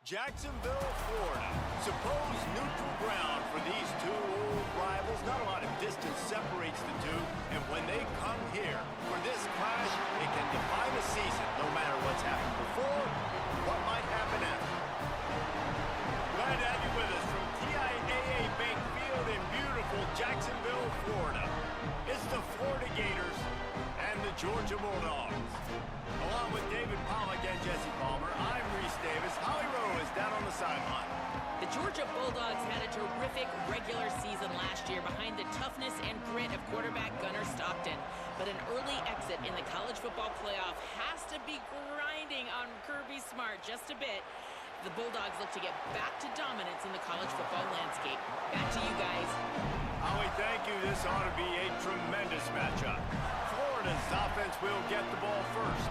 Jacksonville, Florida. Supposed neutral ground for these two old rivals. Not a lot of distance separates the two. And when they come here for this clash, it can define a season, no matter what's happened before, what might happen after. Glad to have you with us from TIAA Bank Field in beautiful Jacksonville, Florida. It's the Florida Gators and the Georgia Bulldogs. Along with David Pollack and Jesse Palmer, I'm Reese Davis. Holly Rowe is down on the sideline. The Georgia Bulldogs had a terrific regular season last year behind the toughness and grit of quarterback Gunnar Stockton. But an early exit in the college football playoff has to be grinding on Kirby Smart just a bit. The Bulldogs look to get back to dominance in the college football landscape. Back to you guys. Howie, thank you. This ought to be a tremendous matchup. Florida's offense will get the ball first.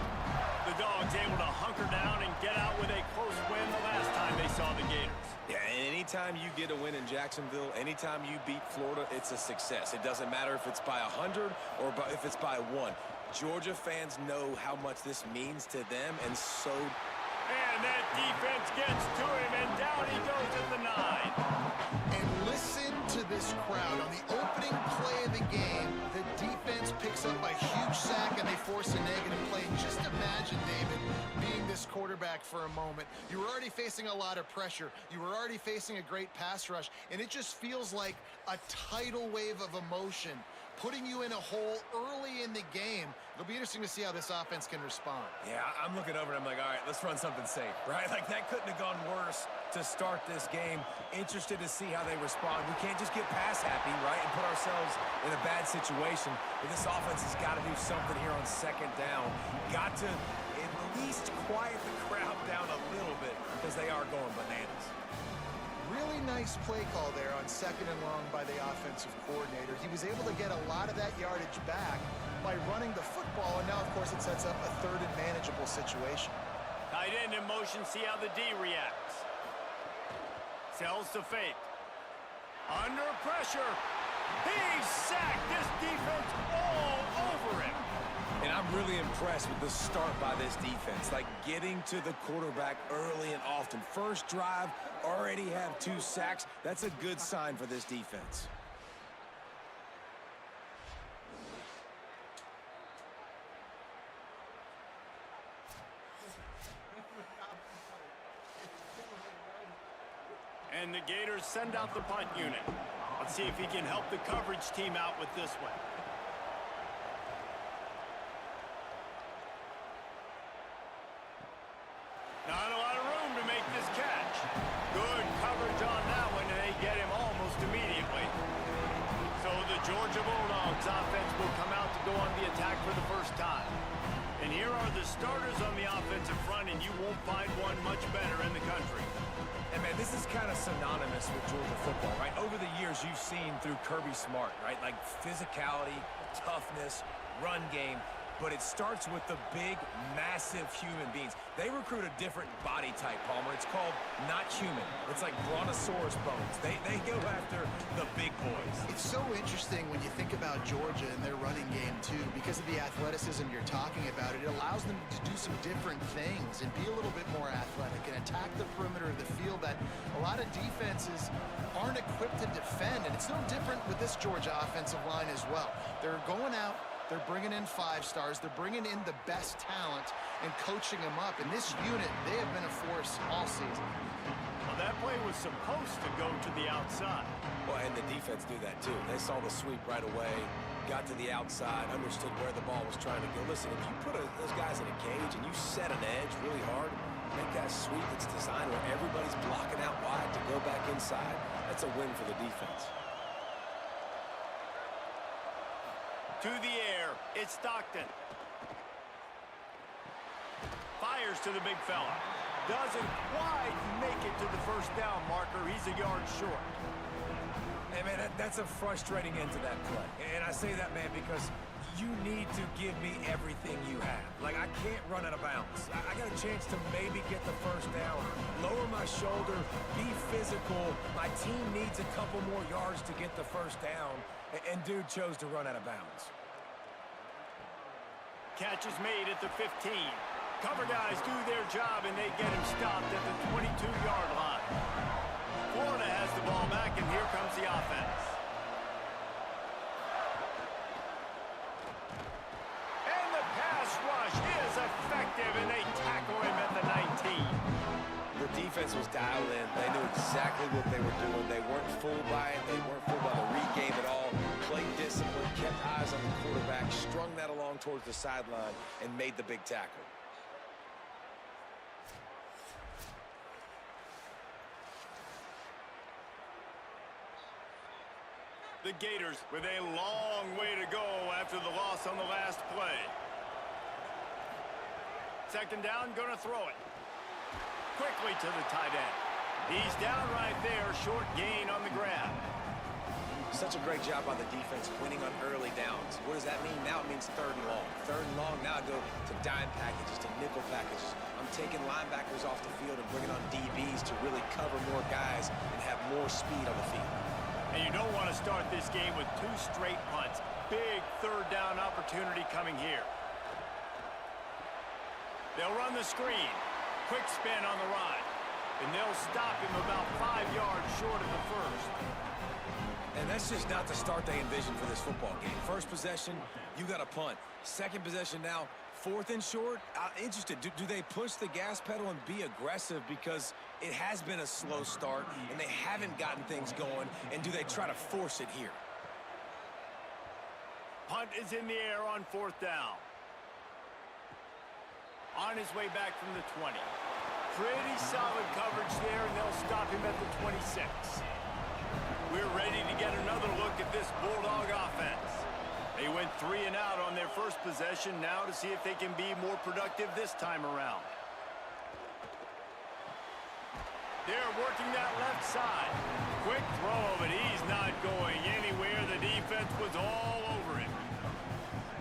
The Dogs able to hunker down and get out with a close win the last time they saw the Gators. Yeah, and anytime you get a win in Jacksonville, anytime you beat Florida, it's a success. It doesn't matter if it's by 100 or if it's by 1. Georgia fans know how much this means to them, and so... And that defense gets to him, and down he goes at the 9. And listen to this crowd. On the opening play of the game, the defense picks up a huge sack and they force a negative play. Just imagine, David, being this quarterback for a moment. You were already facing a lot of pressure. You were already facing a great pass rush, and it just feels like a tidal wave of emotion putting you in a hole early in the game. It'll be interesting to see how this offense can respond. Yeah, I'm looking over and I'm like, all right, let's run something safe, right? Like, that couldn't have gone worse to start this game. Interested to see how they respond. We can't just get pass happy, right, and put ourselves in a bad situation. But this offense has got to do something here on second down. Got to at least quiet the crowd down a little bit because they are going bananas. Really nice play call there on second and long by the offensive coordinator. He was able to get a lot of that yardage back by running the football, and now, of course, it sets up a third and manageable situation. Tight end in motion, see how the D reacts. Sells to fake. Under pressure. He's sacked. This defense all over him. And I'm really impressed with the start by this defense, like getting to the quarterback early and often. First drive, already have 2 sacks. That's a good sign for this defense. And the Gators send out the punt unit. Let's see if he can help the coverage team out with this one. Not a lot of room to make this catch. Good coverage on that one, and they get him almost immediately. So the Georgia Bulldogs offense will come out to go on the attack for the first time. And here are the starters on the offensive front, and you won't find one much better in the country. And, man, this is kind of synonymous with Georgia football, right? Over the years, you've seen through Kirby Smart, right? Like physicality, toughness, run game. But it starts with the big, massive human beings. They recruit a different body type, Palmer. It's called not human. It's like brontosaurus bones. They go after the big boys. It's so interesting when you think about Georgia and their running game, too, because of the athleticism you're talking about. It allows them to do some different things and be a little bit more athletic and attack the perimeter of the field that a lot of defenses aren't equipped to defend. And it's no different with this Georgia offensive line as well. They're going out. They're bringing in 5 stars. They're bringing in the best talent and coaching them up. And this unit, they have been a force all season. Well, that play was supposed to go to the outside. Well, and the defense knew that, too. They saw the sweep right away, got to the outside, understood where the ball was trying to go. Listen, if you put those guys in a cage and you set an edge really hard, make that sweep that's designed where everybody's blocking out wide to go back inside, that's a win for the defense. To the air, it's Stockton. Fires to the big fella. Doesn't quite make it to the first down marker. He's a yard short. Hey, man, that's a frustrating end to that play. And I say that, man, because you need to give me everything you have. Like, I can't run out of bounds. I got a chance to maybe get the first down, lower my shoulder, be physical. My team needs a couple more yards to get the first down, and dude chose to run out of bounds. Catch is made at the 15. Cover guys do their job, and they get him stopped at the 22-yard line. Florida has the ball back, and here comes the offense. And the pass rush is effective, and they tackle him at the 19. The defense was dialed in. They knew exactly what they were doing. They weren't fooled by it. They weren't fooled by the read game at all. Played discipline, kept eyes on the quarterback, strung that along towards the sideline, and made the big tackle. The Gators with a long way to go after the loss on the last play. Second down, gonna throw it. Quickly to the tight end. He's down right there, short gain on the grab. Such a great job by the defense winning on early downs. What does that mean? Now it means third and long. Third and long, now I go to dime packages, to nickel packages. I'm taking linebackers off the field and bringing on DBs to really cover more guys and have more speed on the field. And you don't want to start this game with 2 straight punts. Big third down opportunity coming here. They'll run the screen. Quick spin on the run. And they'll stop him about 5 yards short of the first. And that's just not the start they envisioned for this football game. First possession, you got a punt. Second possession now, 4th and short. I'm interested, do they push the gas pedal and be aggressive because it has been a slow start and they haven't gotten things going, and do they try to force it here? Punt is in the air on 4th down. On his way back from the 20. Pretty solid coverage there, and they'll stop him at the 26. We're ready to get another look at this Bulldog offense. They went 3 and out on their first possession, now to see if they can be more productive this time around. They're working that left side. Quick throw, but he's not going anywhere. The defense was all over him.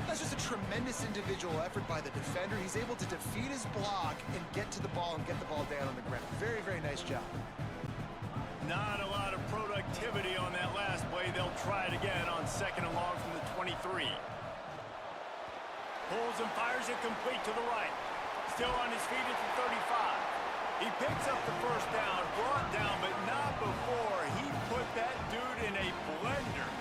That's just a tremendous individual effort by the defender. He's able to defeat his block and get to the ball and get the ball down on the ground. Very, very nice job. Not a lot of productivity on that last play. They'll try it again on 2nd and long from the 23. Pulls and fires it complete to the right. Still on his feet at the 35. He picks up the first down, brought down, but not before he put that dude in a blender.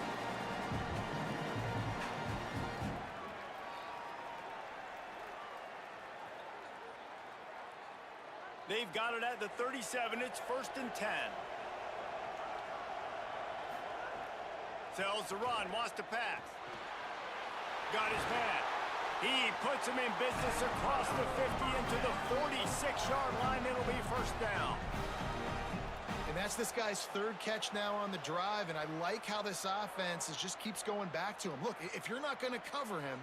They've got it at the 37. It's 1st and 10. Tells the run, wants to pass. Got his man. He puts him in business across the 50 into the 46-yard line. It'll be 1st down. And that's this guy's 3rd catch now on the drive, and I like how this offense just keeps going back to him. Look, if you're not going to cover him,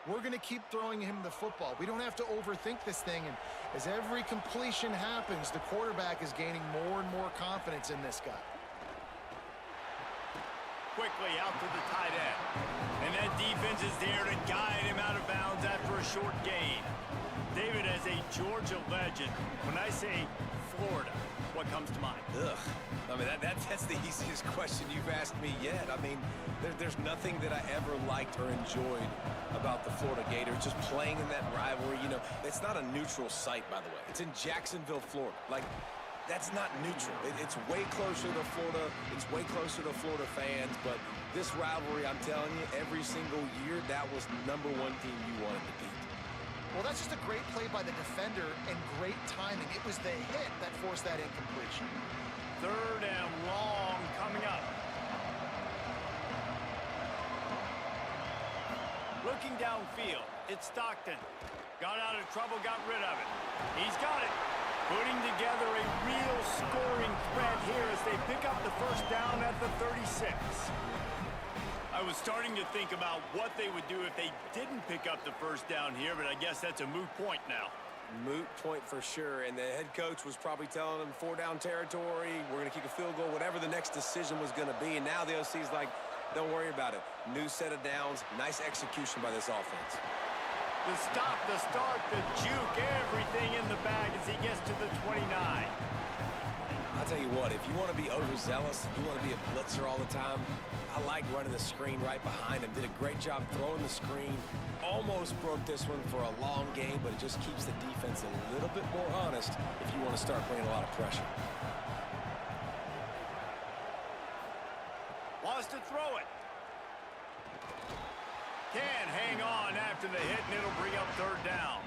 we're going to keep throwing him the football. We don't have to overthink this thing, and as every completion happens, the quarterback is gaining more and more confidence in this guy. Quickly out to the tight end. And that defense is there to guide him out of bounds after a short gain. David, as a Georgia legend, when I say Florida, what comes to mind? Ugh. I mean, that's the easiest question you've asked me yet. I mean, there's nothing that I ever liked or enjoyed about the Florida Gators, just playing in that rivalry. You know, it's not a neutral site, by the way. It's in Jacksonville, Florida. Like, that's not neutral. It's way closer to Florida. It's way closer to Florida fans. But this rivalry, I'm telling you, every single year, that was #1 team you wanted to beat. Well, that's just a great play by the defender and great timing. It was the hit that forced that incompletion. 3rd and long coming up. Looking downfield, it's Stockton. Got out of trouble, got rid of it. He's got it. Putting together a real scoring threat here as they pick up the 1st down at the 36. I was starting to think about what they would do if they didn't pick up the 1st down here, but I guess that's a moot point now. Moot point for sure, and the head coach was probably telling them 4-down territory, we're going to kick a field goal, whatever the next decision was going to be, and now the OC's like, don't worry about it. New set of downs, nice execution by this offense. The stop, the start, the juke, everything in the bag as he gets to the 29. I I'll tell you what, if you want to be overzealous, if you want to be a blitzer all the time, I like running the screen right behind him. Did a great job throwing the screen. Almost broke this one for a long game, but it just keeps the defense a little bit more honest if you want to start bringing a lot of pressure. Wants to throw it. Can't hang on after the hit, and it'll bring up third down.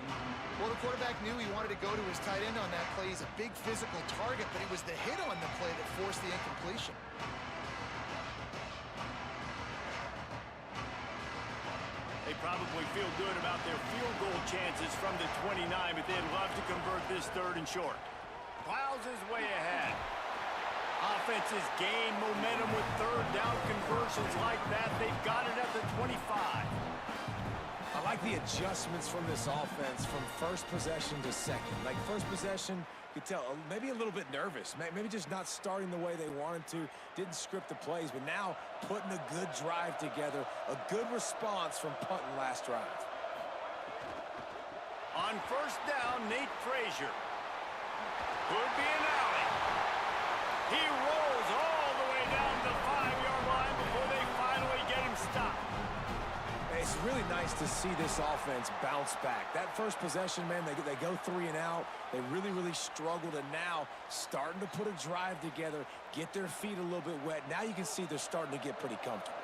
Well, the quarterback knew he wanted to go to his tight end on that play. He's a big physical target, but it was the hit on the play that forced the incompletion. They probably feel good about their field goal chances from the 29, but they'd love to convert this third and short. Plows his way ahead. Offenses gain momentum with third down conversions like that. They've got it at the 25. I like the adjustments from this offense from first possession to second. Like first possession, you could tell maybe a little bit nervous. Maybe just not starting the way they wanted to. Didn't script the plays, but now putting a good drive together. A good response from punting last drive. On first down, Nate Frazier. Could be an alley. He rolls all the way down the 5-yard line before they finally get him stopped. It's really nice to see this offense bounce back. That first possession, man, they go 3 and out. They really struggled, and now starting to put a drive together, get their feet a little bit wet. Now you can see they're starting to get pretty comfortable.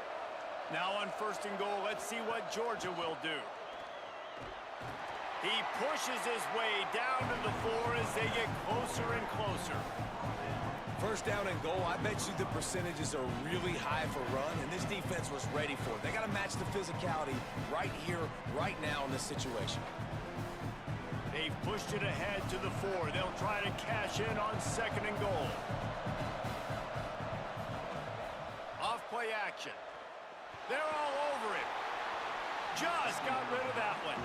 Now on first and goal, let's see what Georgia will do. He pushes his way down to the 4 as they get closer and closer. First down and goal, I bet you the percentages are really high for run, and this defense was ready for it. They got to match the physicality right here, right now in this situation. They've pushed it ahead to the 4. They'll try to cash in on second and goal. Off play action. They're all over him. Just got rid of that one.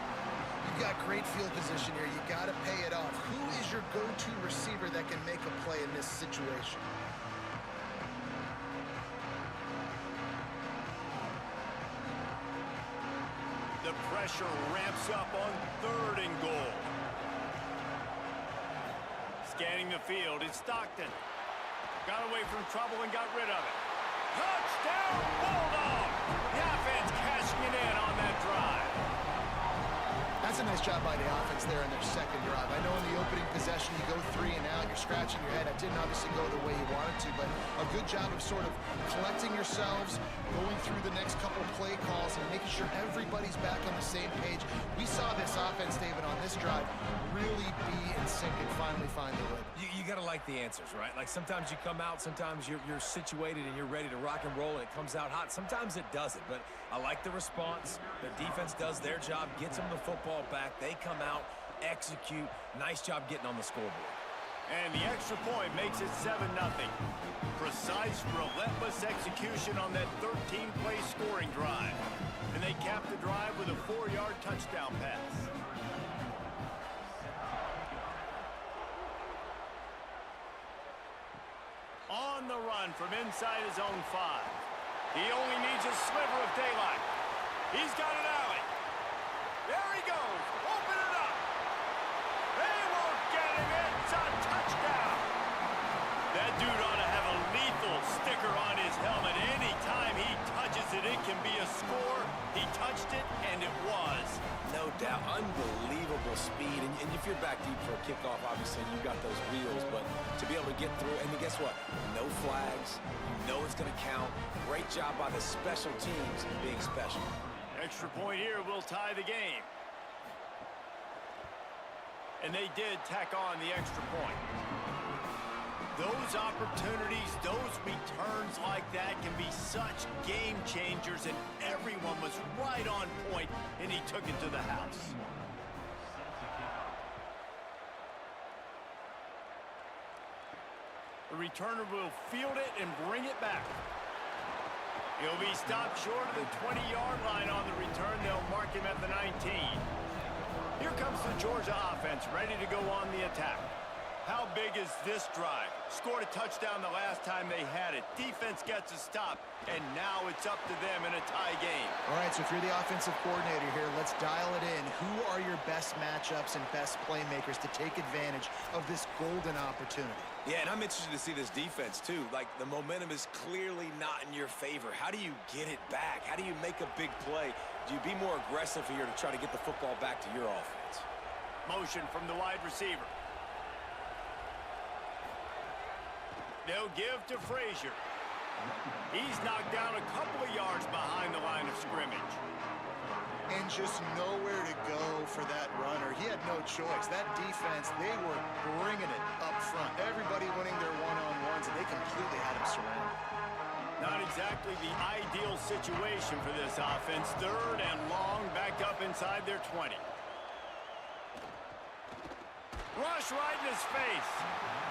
You've got great field position here. You got to pay it off. Who is your go-to receiver that can make a play in this situation? The pressure ramps up on third and goal. Scanning the field, it's Stockton. Got away from trouble and got rid of it. Touchdown, Bulldog! The offense cashing it in on that drive. That's a nice job by the offense there in their second drive. I know in the opening possession you go 3 and out, you're scratching your head. It didn't obviously go the way you wanted to, but a good job of sort of collecting yourselves, going through the next couple play calls, and making sure everybody's back on the same page. We saw this offense, David, on this drive really be in sync and finally find the way. You got to like the answers, right? Like sometimes you come out, sometimes you're situated and you're ready to rock and roll and it comes out hot. Sometimes it doesn't, but I like the response. The defense does their job, gets them the football back. They come out, execute. Nice job getting on the scoreboard. And the extra point makes it 7-0. Precise, relentless execution on that 13-play scoring drive. And they cap the drive with a 4-yard touchdown pass. On the run from inside his own 5. He only needs a sliver of daylight. He's got an alley. There he goes. Open it up. They won't get him. It's a touchdown. That dude ought to have a lethal sticker on his helmet. Anytime he touches it, it can be a score. He touched it, and it was. No doubt. Unbelievable speed. And if you're back deep for a kickoff, obviously you got those wheels. But to be able to get through, and guess what? No flags. You know it's going to count. Great job by the special teams being special. Extra point here will tie the game. And they did tack on the extra point. Those opportunities, those returns like that can be such game changers, and everyone was right on point, and he took it to the house. The returner will field it and bring it back. He'll be stopped short of the 20-yard line on the return. They'll mark him at the 19. Here comes the Georgia offense, ready to go on the attack. How big is this drive? Scored a touchdown the last time they had it. Defense gets a stop, and now it's up to them in a tie game. All right, so if you're the offensive coordinator here, let's dial it in. Who are your their best matchups and best playmakers to take advantage of this golden opportunity. Yeah, and I'm interested to see this defense, too. Like, the momentum is clearly not in your favor. How do you get it back? How do you make a big play? Do you be more aggressive here to try to get the football back to your offense? Motion from the wide receiver. They'll give to Frazier. He's knocked down a couple of yards behind the line of scrimmage. And just nowhere to go for that runner. He had no choice. That defense, they were bringing it up front. Everybody winning their one-on-ones, and they completely had him surrounded. Not exactly the ideal situation for this offense. Third and long, back up inside their 20. Rush right in his face.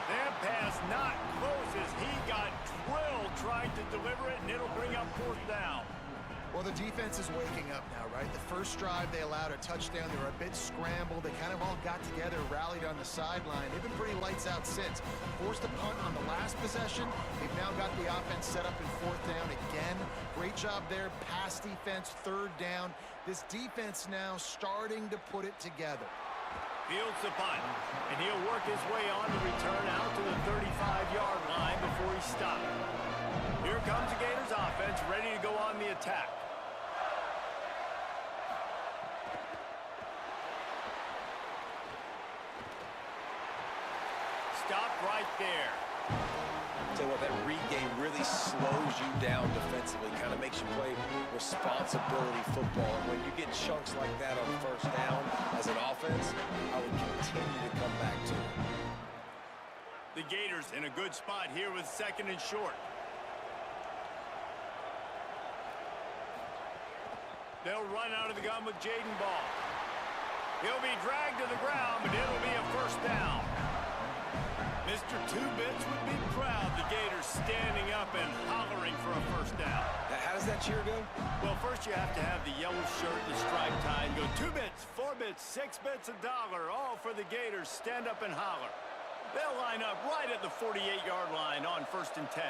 That pass not close as he got drilled trying to deliver it, and it'll bring up fourth down. Well, the defense is waking up now, right? The first drive, they allowed a touchdown. They were a bit scrambled. They kind of all got together, rallied on the sideline. They've been pretty lights out since. Forced a punt on the last possession. They've now got the offense set up in fourth down again. Great job there. Pass defense, third down. This defense now starting to put it together. Fields the punt, and he'll work his way on to return out to the 35-yard line before he stopped. Here comes the Gators offense, ready to go on the attack. Stopped right there. Tell you what, that read game really slows you down defensively, kind of makes you play responsibility football. And when you get chunks like that on first down as an offense, I would continue to come back to it. The Gators in a good spot here with second and short. They'll run out of the gun with Jaden Ball. He'll be dragged to the ground, but it'll be a first down. Mr. Two-Bits would be proud. The Gators standing up and hollering for a first down. How does that cheer go? Well, first you have to have the yellow shirt, the striped tie, and go 2 bits, 4 bits, 6 bits, $1, all for the Gators. Stand up and holler. They'll line up right at the 48-yard line on 1st and 10.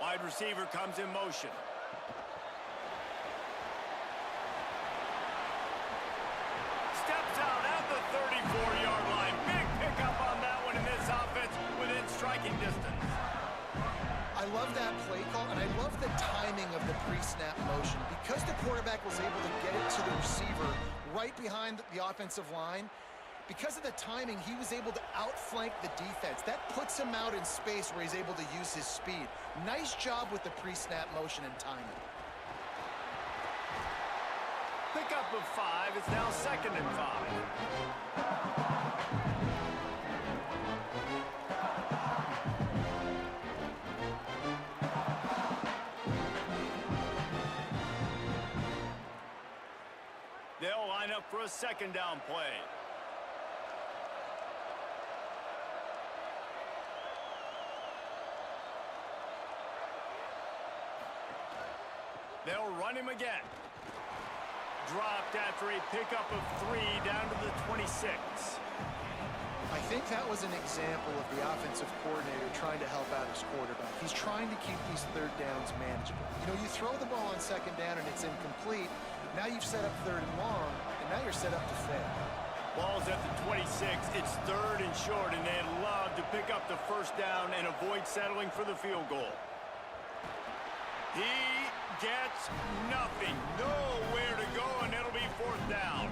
Wide receiver comes in motion. Steps out at the 34-yard line. Big pickup on that one in this offense within striking distance. I love that play call, and I love the timing of the pre-snap motion. Because the quarterback was able to get it to the receiver right behind the offensive line, because of the timing, he was able to outflank the defense. That puts him out in space where he's able to use his speed. Nice job with the pre-snap motion and timing. Pickup of 5. It's now 2nd and 5. They'll line up for a second down play. They'll run him again. Dropped after a pickup of 3 down to the 26. I think that was an example of the offensive coordinator trying to help out his quarterback. He's trying to keep these third downs manageable. You know, you throw the ball on second down and it's incomplete. Now you've set up third and long, and now you're set up to fail. Ball's at the 26. It's 3rd and short, and they'd love to pick up the first down and avoid settling for the field goal. He gets nothing. Nowhere to go, and it'll be 4th down.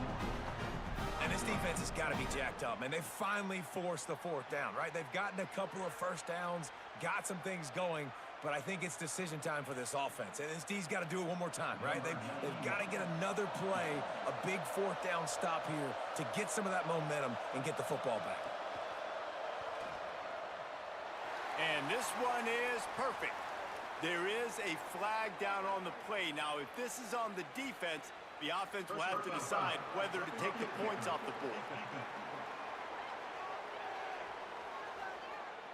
And this defense has got to be jacked up, man. They finally forced the 4th down, right? They've gotten a couple of first downs, got some things going, but I think it's decision time for this offense. And this D's got to do it one more time, right? They've got to get another play, a big 4th down stop here to get some of that momentum and get the football back. And this one is perfect. There is a flag down on the play. Now, if this is on the defense, the offense will have to decide whether to take the points off the board.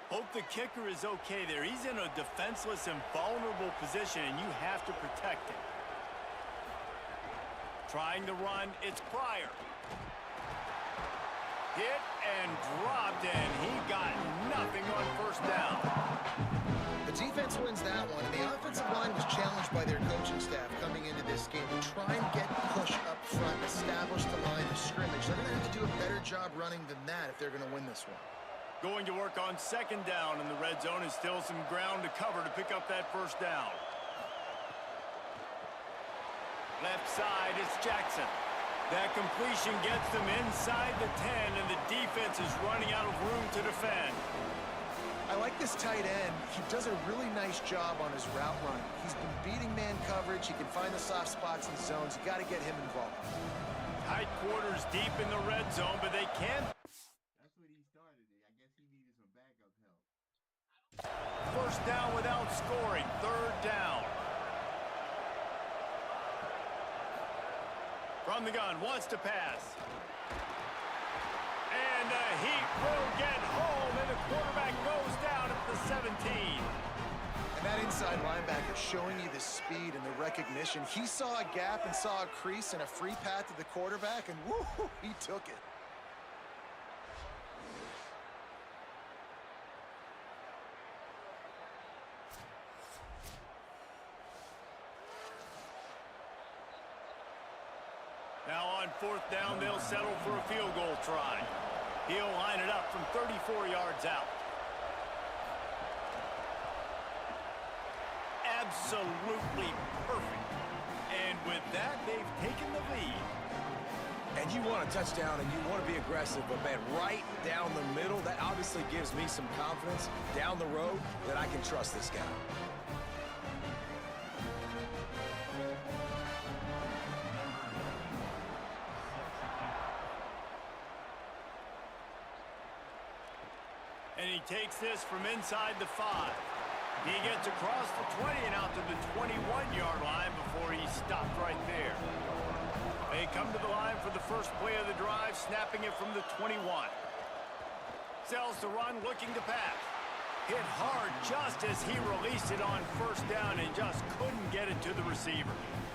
Hope the kicker is okay there. He's in a defenseless and vulnerable position, and you have to protect him. Trying to run, it's Pryor. Hit and dropped, and he got nothing on first down. The defense wins that one, and the offensive line was challenged by their coaching staff coming in running than that if they're going to win this one. Going to work on second down in the red zone, and still some ground to cover to pick up that first down. Left side, it's Jackson. That completion gets them inside the 10, and the defense is running out of room to defend. I like this tight end. He does a really nice job on his route run. He's been beating man coverage. He can find the soft spots in the zones. You got to get him involved. Tight quarters deep in the red zone, but they can't. That's what he started. I guess he needed some backup help. First down without scoring. Third down. From the gun, wants to pass. And the Heat will get home, and the quarterback goes down at the 17. And that inside linebacker showing you the speed and the recognition. He saw a gap and saw a crease and a free path to the quarterback, and woo, he took it. Now on fourth down, they'll settle for a field goal try. He'll line it up from 34 yards out. Absolutely perfect. And with that, they've taken the lead. And you want a touchdown and you want to be aggressive, but man, right down the middle, that obviously gives me some confidence down the road that I can trust this guy. And he takes this from inside the 5. He gets across the 20 and out to the 21-yard line before he stopped right there. They come to the line for the first play of the drive, snapping it from the 21. Sells the run, looking to pass. Hit hard just as he released it on first down and just couldn't get it to the receiver.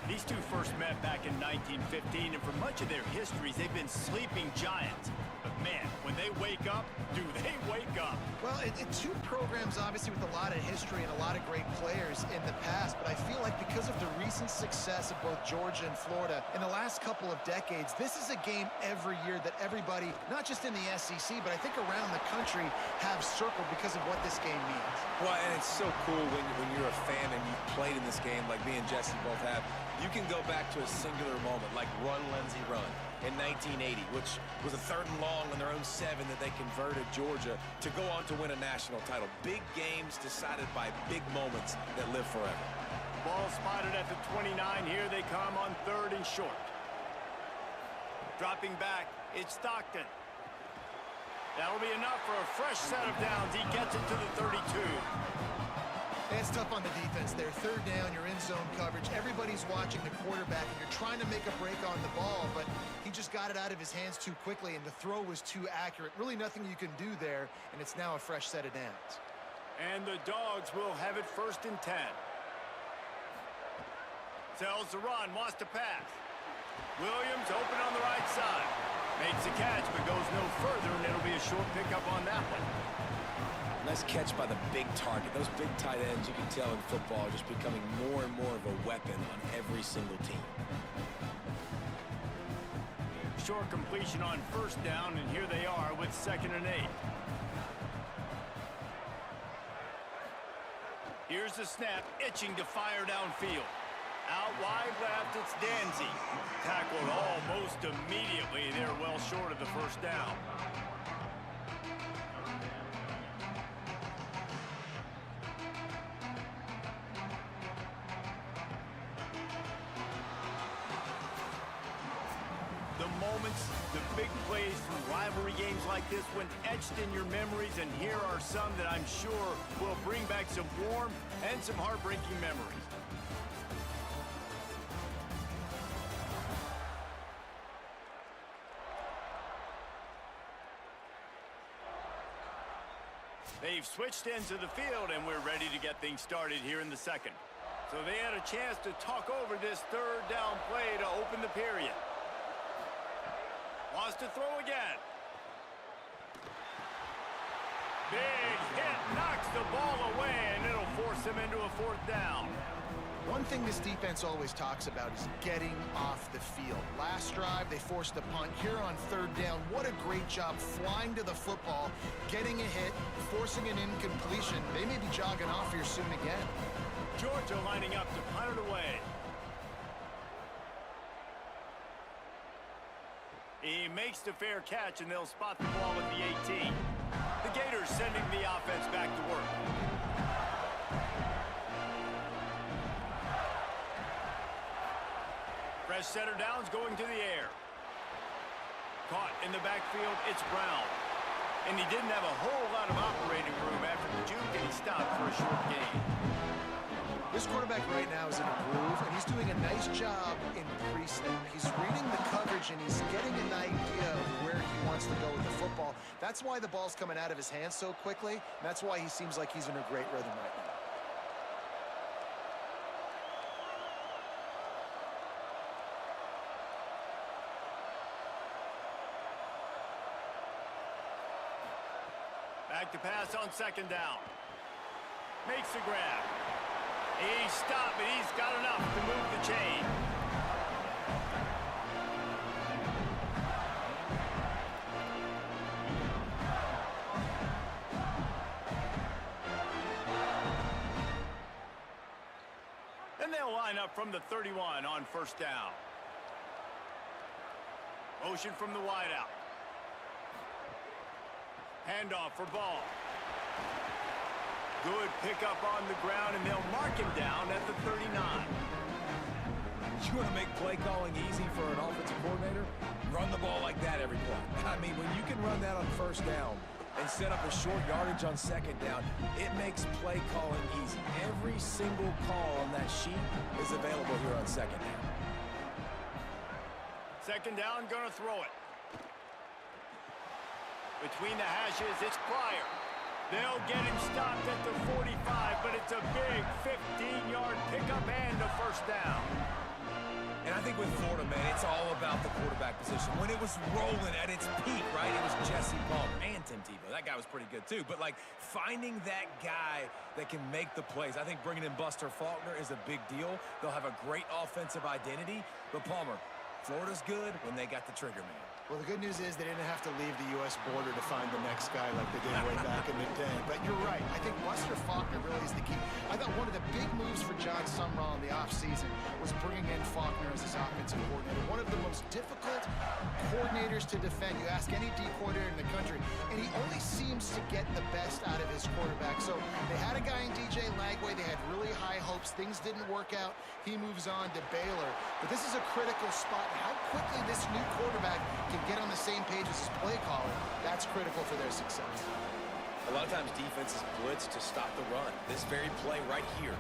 These two first met back in 1915, and for much of their histories, they've been sleeping giants. But man, when they wake up, do they wake up? Well, two programs obviously with a lot of history and a lot of great players in the past, but I feel like because of the recent success of both Georgia and Florida in the last couple of decades, this is a game every year that everybody, not just in the SEC, but I think around the country, have circled because of what this game means. Well, and it's so cool when you're a fan and you've played in this game like me and Jesse both have. You can go back to a singular moment like Run, Lindsey, Run in 1980, which was a 3rd and long on their own 7 that they converted Georgia to go on to win a national title. Big games decided by big moments that live forever. Ball spotted at the 29. Here they come on 3rd and short. Dropping back, it's Stockton. That'll be enough for a fresh set of downs. He gets it to the 32. It's tough on the defense there. 3rd down, you're in zone coverage. Everybody's watching the quarterback, and you're trying to make a break on the ball, but he just got it out of his hands too quickly, and the throw was too accurate. Really nothing you can do there, and it's now a fresh set of downs. And the Dogs will have it 1st and 10. Sells the run, wants to pass. Williams open on the right side. Makes the catch, but goes no further, and it'll be a short pickup on that one. Nice catch by the big target. Those big tight ends, you can tell in football, are just becoming more and more of a weapon on every single team. Short completion on 1st down, and here they are with 2nd and 8. Here's the snap, itching to fire downfield. Out wide left, it's Danzy. Tackled almost immediately. They're well short of the 1st down. The moments, the big plays from rivalry games like this one etched in your memories, and here are some that I'm sure will bring back some warm and some heartbreaking memories. They've switched into the field, and we're ready to get things started here in the 2nd. So they had a chance to talk over this 3rd down play to open the period. Wants to throw again. Big hit, knocks the ball away, and it'll force him into a 4th down. One thing this defense always talks about is getting off the field. Last drive, they forced a punt. Here on third down, what a great job flying to the football, getting a hit, forcing an incompletion. They may be jogging off here soon again. Georgia lining up to punt it away. He makes the fair catch, and they'll spot the ball at the 18. The Gators sending the offense back to work. Fresh center downs going to the air. Caught in the backfield, it's Brown. And he didn't have a whole lot of operating room after the juke, and he stopped for a short gain. This quarterback right now is in a groove, and he's doing a nice job in pre-snap. He's reading the coverage, and he's getting an idea of where he wants to go with the football. That's why the ball's coming out of his hands so quickly, and that's why he seems like he's in a great rhythm right now. Back to pass on second down. Makes the grab. He stopped, but he's got enough to move the chain. And they'll line up from the 31 on first down. Motion from the wideout. Handoff for Ball. Good pickup on the ground, and they'll mark him down at the 39. You want to make play calling easy for an offensive coordinator? Run the ball like that every play. I mean, when you can run that on first down and set up a short yardage on second down, it makes play calling easy. Every single call on that sheet is available here on second down. Second down, gonna throw it. Between the hashes, it's Pryor. They'll get him stopped at the 45, but it's a big 15-yard pickup and a first down. And I think with Florida, man, it's all about the quarterback position. When it was rolling at its peak, right, it was Jesse Palmer and Tim Tebow. That guy was pretty good, too. But, like, finding that guy that can make the plays, I think bringing in Buster Faulkner is a big deal. They'll have a great offensive identity. But, Palmer, Florida's good when they got the trigger man. Well, the good news is they didn't have to leave the U.S. border to find the next guy like they did way back in the day. But you're right. I think Buster Faulkner really is the key. I thought one of the big moves for John Sumrall in the offseason was bringing in Faulkner as his offensive coordinator. One of the most difficult coordinators to defend. You ask any D coordinator in the country, and he only seems to get the best out of his quarterback. So they had a guy in DJ Lagway. They had really high hopes. Things didn't work out. He moves on to Baylor. But this is a critical spot. How quickly this new quarterback can get on the same page as his play caller, that's critical for their success. A lot of times defenses blitz to stop the run. This very play right here,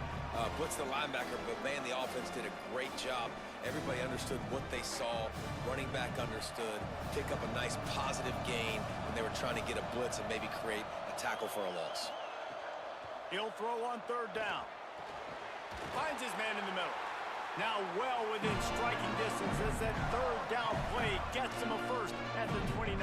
blitz the linebacker, but man, the offense did a great job. Everybody understood what they saw. Running back understood. Pick up a nice positive gain when they were trying to get a blitz and maybe create a tackle for a loss. He'll throw on third down. Finds his man in the middle. Now well within striking distance as that third down play gets him a first at the 29.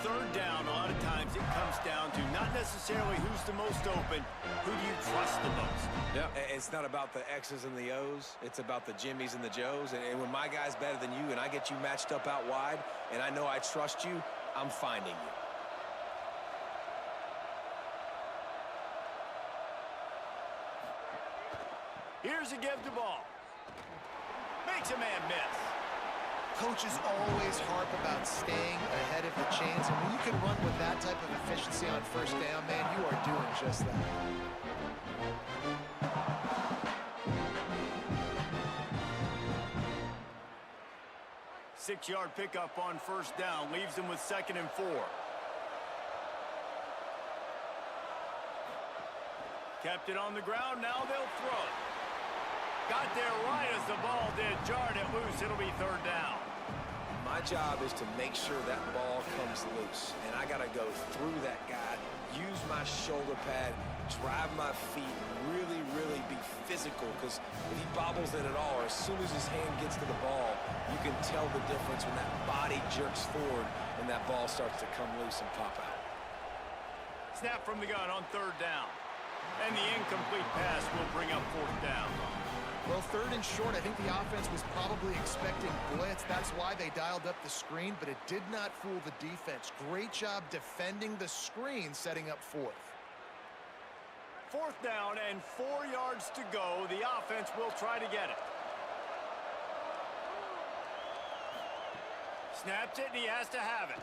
Third down, a lot of times it comes down to not necessarily who's the most open, who do you trust the most? Yeah, it's not about the X's and the O's. It's about the Jimmies and the Joes. And when my guy's better than you and I get you matched up out wide and I know I trust you, I'm finding you. Here's a give to ball. Makes a man miss. Coaches always harp about staying ahead of the chains, and when you can run with that type of efficiency on first down, man, you are doing just that. 6-yard pickup on first down leaves him with 2nd and 4. Kept it on the ground, now they'll throw it. Got there right as the ball did, jarred it loose, it'll be third down. My job is to make sure that ball comes loose, and I got to go through that guy, use my shoulder pad, drive my feet, really, really be physical, because if he bobbles it at all, or as soon as his hand gets to the ball, you can tell the difference when that body jerks forward and that ball starts to come loose and pop out. Snap from the gun on third down. And the incomplete pass will bring up fourth down. Well, 3rd and short, I think the offense was probably expecting blitz. That's why they dialed up the screen, but it did not fool the defense. Great job defending the screen, setting up 4th. 4th down and 4 yards to go. The offense will try to get it. Snaps it, and he has to have it.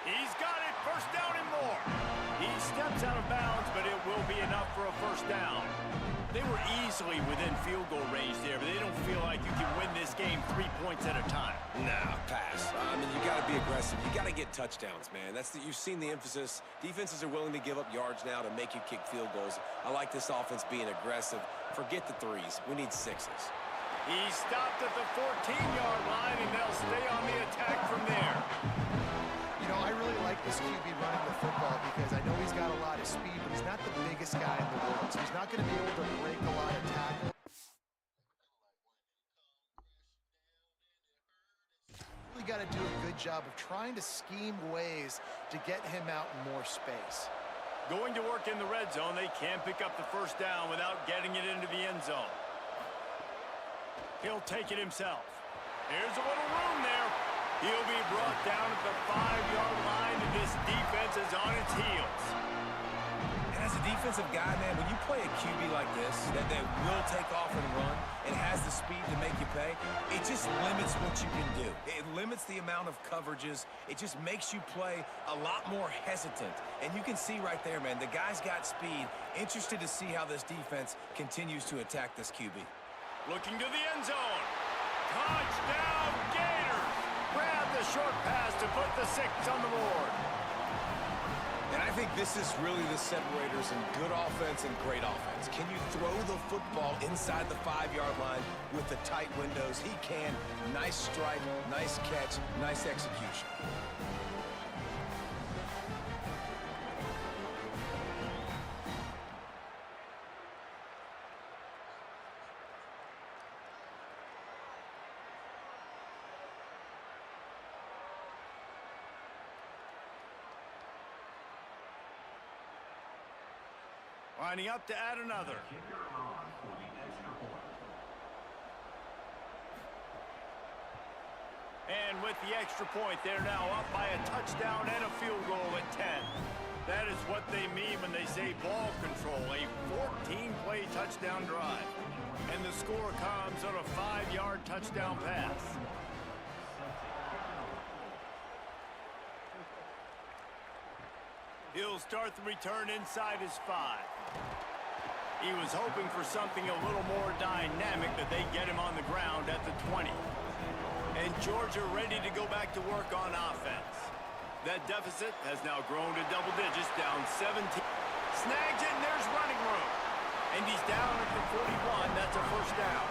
He's got it. First down and more. He steps out of bounds, but it will be enough for a first down. They were easily within field goal range there, but they don't feel like you can win this game 3 points at a time. Nah, pass. I mean, you got to be aggressive. You got to get touchdowns, man. You've seen the emphasis. Defenses are willing to give up yards now to make you kick field goals. I like this offense being aggressive. Forget the 3s. We need 6s. He stopped at the 14-yard line, and they'll stay on the attack from there. You know, I really like this QB running the football because I know he's got a lot of speed, but he's not the biggest guy in the world, so he's not going to be able to break a lot of tackles. Really got to do a good job of trying to scheme ways to get him out in more space. Going to work in the red zone, they can't pick up the first down without getting it into the end zone. He'll take it himself. Here's a little room there. He'll be brought down at the 5-yard line, and this defense is on its heels. And as a defensive guy, man, when you play a QB like this, that will take off and run, and has the speed to make you pay, it just limits what you can do. It limits the amount of coverages. It just makes you play a lot more hesitant. And you can see right there, man, the guy's got speed. Interested to see how this defense continues to attack this QB. Looking to the end zone. Touchdown, Gators! Grab the short pass to put the 6 on the board. And I think this is really the separators in good offense and great offense. Can you throw the football inside the 5-yard line with the tight windows? He can. Nice strike, nice catch, nice execution. Lining up to add another. And with the extra point, they're now up by a touchdown and a field goal at 10. That is what they mean when they say ball control, a 14-play touchdown drive. And the score comes on a 5-yard touchdown pass. He'll start the return inside his 5. He was hoping for something a little more dynamic, that they get him on the ground at the 20. And Georgia ready to go back to work on offense. That deficit has now grown to double digits, down 17. Snags it, and there's running room. And he's down at the 41. That's a first down.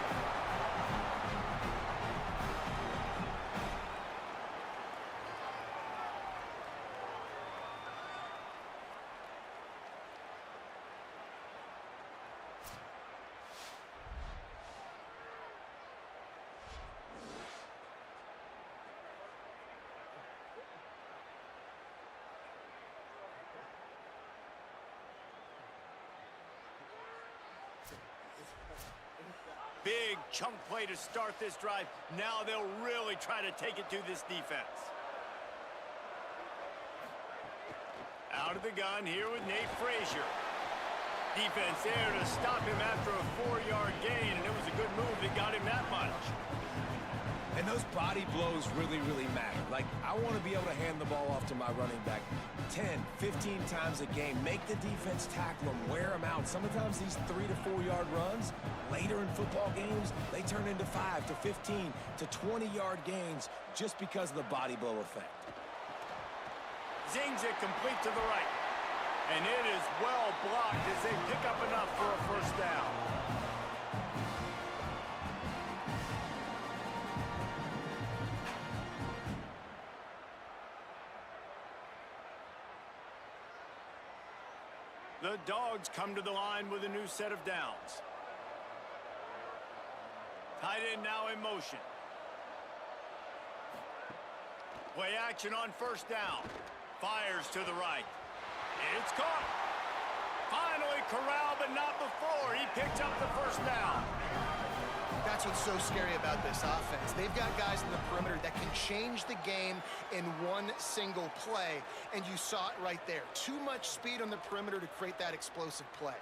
Big chunk play to start this drive. Now they'll really try to take it to this defense. Out of the gun here with Nate Frazier. Defense there to stop him after a 4-yard gain, and it was a good move that got him that much. And those body blows really, really matter. Like, I want to be able to hand the ball off to my running back 10, 15 times a game. Make the defense tackle them, wear them out. Sometimes these 3 to 4-yard runs, later in football games, they turn into 5 to 15 to 20-yard gains just because of the body blow effect. Zings it complete to the right. And it is well blocked as they pick up enough for a first down. The Dogs come to the line with a new set of downs. Tight end now in motion. Play action on first down. Fires to the right. It's caught. Finally corralled, but not before. He picked up the first down. That's what's so scary about this offense. They've got guys in the perimeter that can change the game in one single play, and you saw it right there. Too much speed on the perimeter to create that explosive play.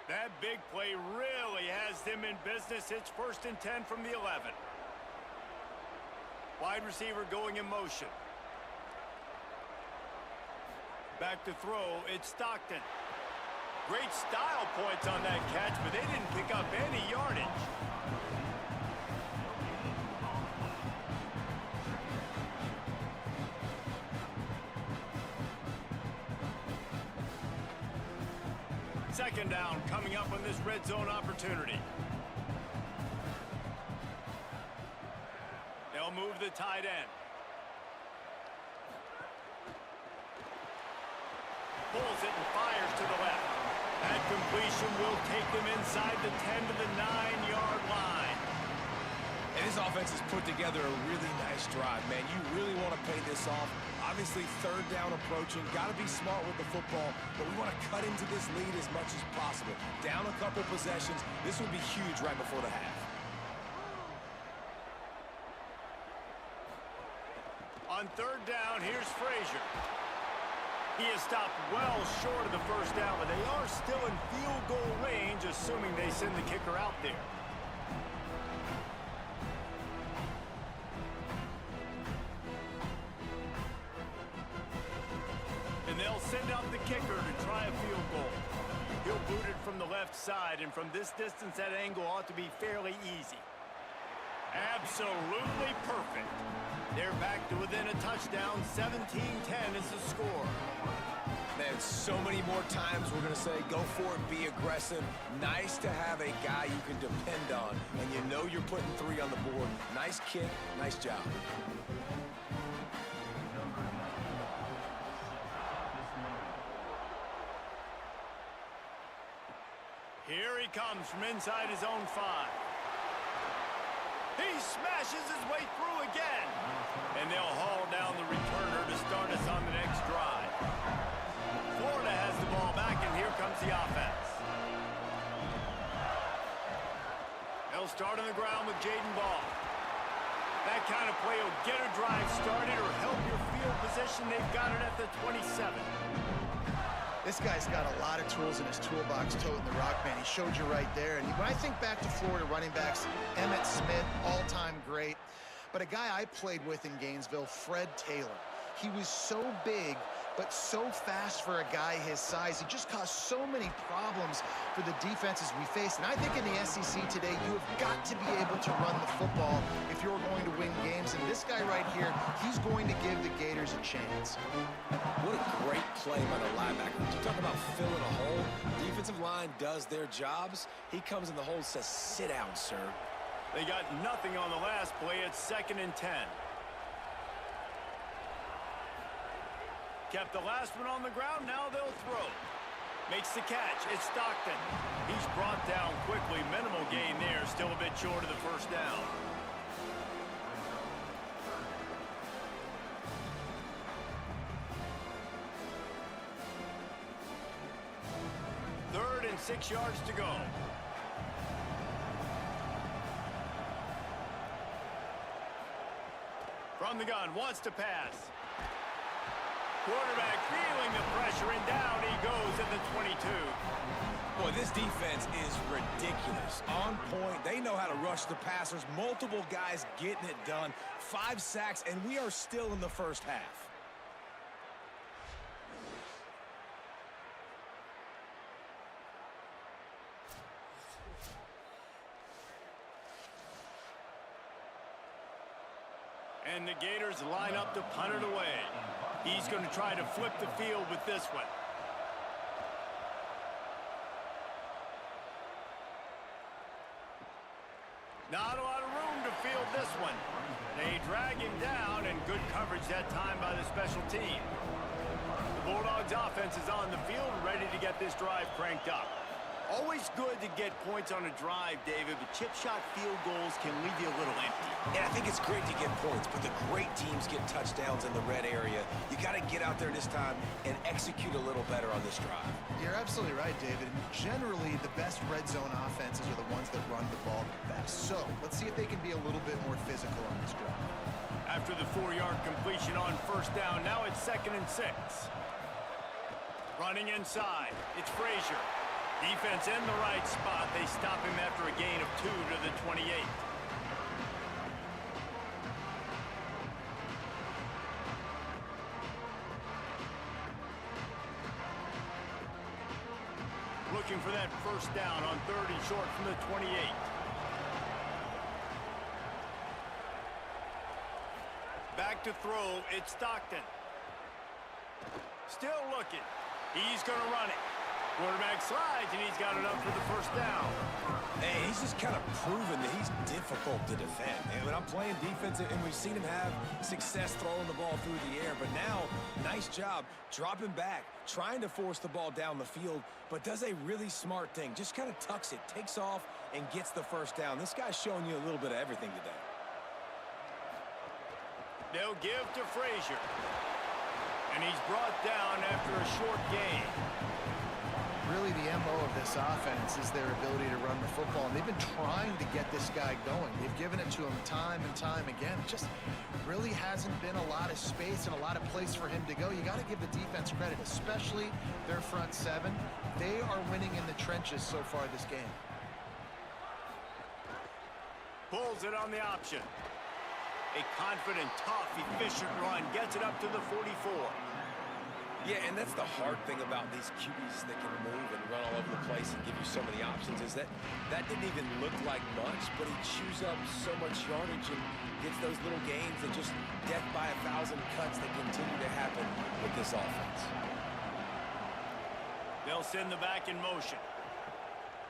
That big play really has them in business. It's 1st and 10 from the 11. Wide receiver going in motion. Back to throw, it's Stockton. Great style points on that catch, but they didn't pick up any yardage. Second down coming up on this red zone opportunity. They'll move the tight end. Pulls it and fires to the left. That completion will take them inside the 10 to the 9-yard line. And this offense has put together a really nice drive, man. You really want to pay this off. Obviously, third down approaching. Got to be smart with the football, but we want to cut into this lead as much as possible. Down a couple possessions. This would be huge right before the half. On third down, here's Frazier. He is stopped well short of the first down, but they are still in field goal range, assuming they send the kicker out there. And they'll send out the kicker to try a field goal. He'll boot it from the left side, and from this distance, that angle ought to be fairly easy. Absolutely perfect. They're back to within a touchdown. 17-10 is the score. Man, so many more times we're going to say, go for it, be aggressive. Nice to have a guy you can depend on, and you know you're putting 3 on the board. Nice kick, nice job. Here he comes from inside his own 5. He smashes his way through again. And they'll haul down the returner to start us on the next drive. Florida has the ball back, and here comes the offense. They'll start on the ground with Jaden Ball. That kind of play will get a drive started or help your field position. They've got it at the 27. This guy's got a lot of tools in his toolbox, toting the rock, man. He showed you right there. And when I think back to Florida running backs, Emmitt Smith, all-time great. But a guy I played with in Gainesville, Fred Taylor. He was so big, but so fast for a guy his size. He just caused so many problems for the defenses we faced. And I think in the SEC today, you have got to be able to run the football if you're going to win games. And this guy right here, he's going to give the Gators a chance. What a great play by the linebacker. You talk about filling a hole. Defensive line does their jobs. He comes in the hole and says, sit down, sir. They got nothing on the last play. It's 2nd and 10. Kept the last one on the ground. Now they'll throw. Makes the catch. It's Stockton. He's brought down quickly. Minimal gain there. Still a bit short of the first down. Third and 6 yards to go. From the gun, wants to pass. Quarterback feeling the pressure, and down he goes at the 22. Boy, this defense is ridiculous. On point. They know how to rush the passers. Multiple guys getting it done. 5 sacks, and we are still in the first half. And the Gators line up to punt it away. He's going to try to flip the field with this one. Not a lot of room to field this one. They drag him down, and good coverage that time by the special team. The Bulldogs offense is on the field, ready to get this drive cranked up. Always good to get points on a drive, David, but chip shot field goals can leave you a little empty. And I think it's great to get points, but the great teams get touchdowns in the red area. You got to get out there this time and execute a little better on this drive. You're absolutely right, David. Generally, the best red zone offenses are the ones that run the ball the best. So let's see if they can be a little bit more physical on this drive. After the 4-yard completion on first down, now it's 2nd and 6. Running inside, it's Frazier. Defense in the right spot. They stop him after a gain of 2 to the 28. Looking for that first down on 3rd and short from the 28. Back to throw, it's Stockton. Still looking. He's going to run it. Quarterback slides, and he's got it up for the first down. Hey, he's just kind of proven that he's difficult to defend. And when I'm playing defense, and we've seen him have success throwing the ball through the air, but now, nice job dropping back, trying to force the ball down the field, but does a really smart thing. Just kind of tucks it, takes off, and gets the first down. This guy's showing you a little bit of everything today. They'll give to Frazier. And he's brought down after a short gain. Really, the MO of this offense is their ability to run the football, and they've been trying to get this guy going. They've given it to him time and time again. It just really hasn't been a lot of space and a lot of place for him to go. You got to give the defense credit, especially their front seven. They are winning in the trenches so far this game. Pulls it on the option. A confident, tough, efficient run. Gets it up to the 44. Yeah, and that's the hard thing about these QBs that can move and run all over the place and give you so many options is that didn't even look like much, but he chews up so much yardage and gets those little gains that just death by 1,000 cuts that continue to happen with this offense. They'll send the back in motion.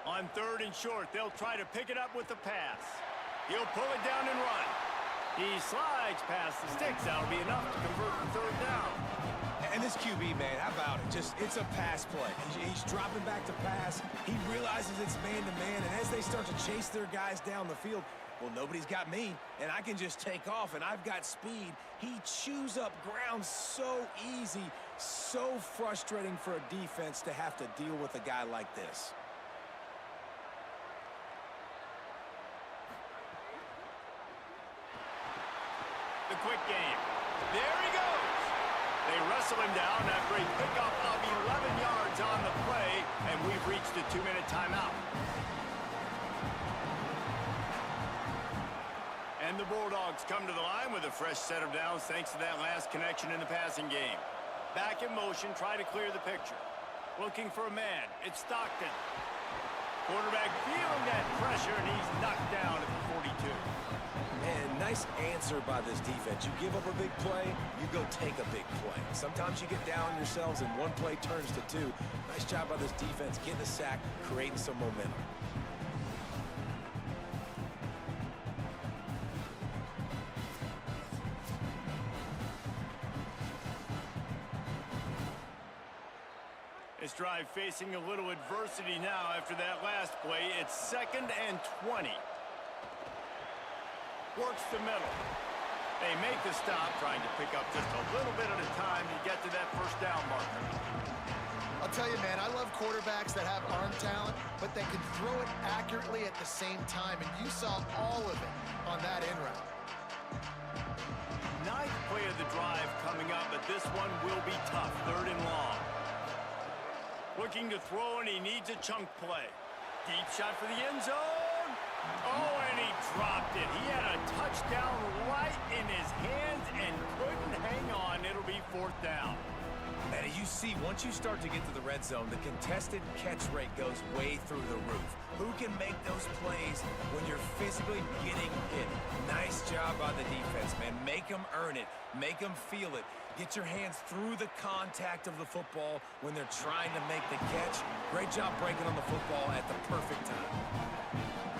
On 3rd and short, they'll try to pick it up with the pass. He'll pull it down and run. He slides past the sticks. That'll be enough to convert the 3rd down. And this QB, man, how about it? It's a pass play. He's dropping back to pass. He realizes it's man-to-man, and as they start to chase their guys down the field, well, nobody's got me, and I can just take off, and I've got speed. He chews up ground so easy, so frustrating for a defense to have to deal with a guy like this. The quick game. There he goes. They wrestle him down after a pickup of 11 yards on the play, and we've reached a 2-minute timeout. And the Bulldogs come to the line with a fresh set of downs thanks to that last connection in the passing game. Back in motion, try to clear the picture. Looking for a man. It's Stockton. Quarterback feeling that pressure, and he's knocked down at the 42. And nice answer by this defense. You give up a big play, you go take a big play. Sometimes you get down yourselves and one play turns to 2. Nice job by this defense getting a sack, creating some momentum. This drive facing a little adversity now after that last play. It's 2nd and 20. Works the middle. They make the stop, trying to pick up just a little bit at a time to get to that first down marker. I'll tell you, man, I love quarterbacks that have arm talent, but that can throw it accurately at the same time, and you saw all of it on that in route. 9th play of the drive coming up, but this one will be tough. 3rd and long. Looking to throw, and he needs a chunk play. Deep shot for the end zone. Oh, and he dropped it. He had a touchdown right in his hands and couldn't hang on. It'll be 4th down. And you see, once you start to get to the red zone, the contested catch rate goes way through the roof. Who can make those plays when you're physically getting hit? Nice job by the defense, man. Make them earn it. Make them feel it. Get your hands through the contact of the football when they're trying to make the catch. Great job breaking on the football at the perfect time.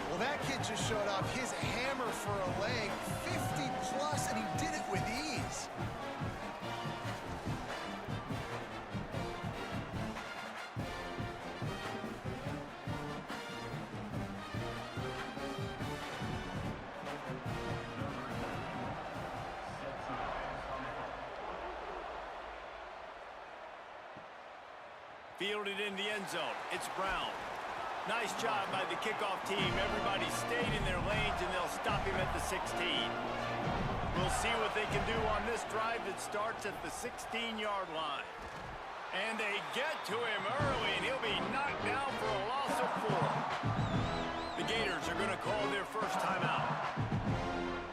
Well, that kid just showed off his hammer for a leg, 50+, and he did it with ease. Fielded in the end zone. It's Brown. Nice job by the kickoff team. Everybody stayed in their lanes, and they'll stop him at the 16. We'll see what they can do on this drive that starts at the 16-yard line. And they get to him early, and he'll be knocked down for a loss of 4. The Gators are going to call their first timeout.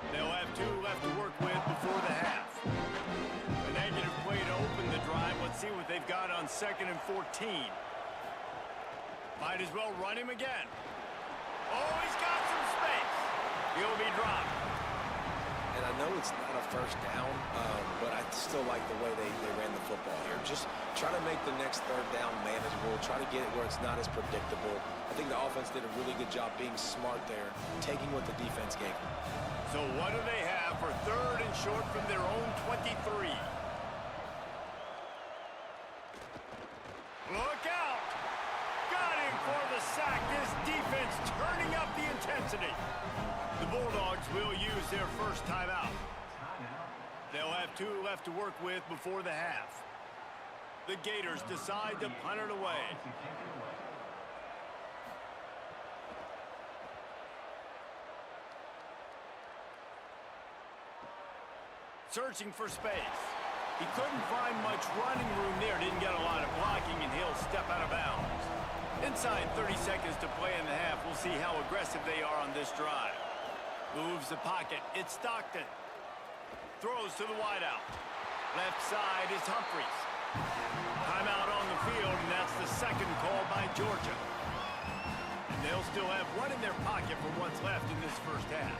They'll have 2 left to work with before the half. A negative play to open the drive. Let's see what they've got on 2nd and 14. Might as well run him again. Oh, he's got some space. He'll be dropped. And I know it's not a first down, but I still like the way they ran the football here. Just try to make the next 3rd down manageable. Try to get it where it's not as predictable. I think the offense did a really good job being smart there, taking what the defense gave them. So what do they have for 3rd and short from their own 23? Look out! Got him for the sack. This defense turning up the intensity. The Bulldogs will use their first timeout. They'll have 2 left to work with before the half. The Gators decide to punt it away. Searching for space. He couldn't find much running room there. Didn't get a lot of blocking, and he'll step out of bounds. Inside 30 seconds to play in the half. We'll see how aggressive they are on this drive. Moves the pocket. It's Stockton. Throws to the wideout. Left side is Humphries. Timeout on the field, and that's the 2nd call by Georgia. And they'll still have 1 in their pocket for what's left in this first half.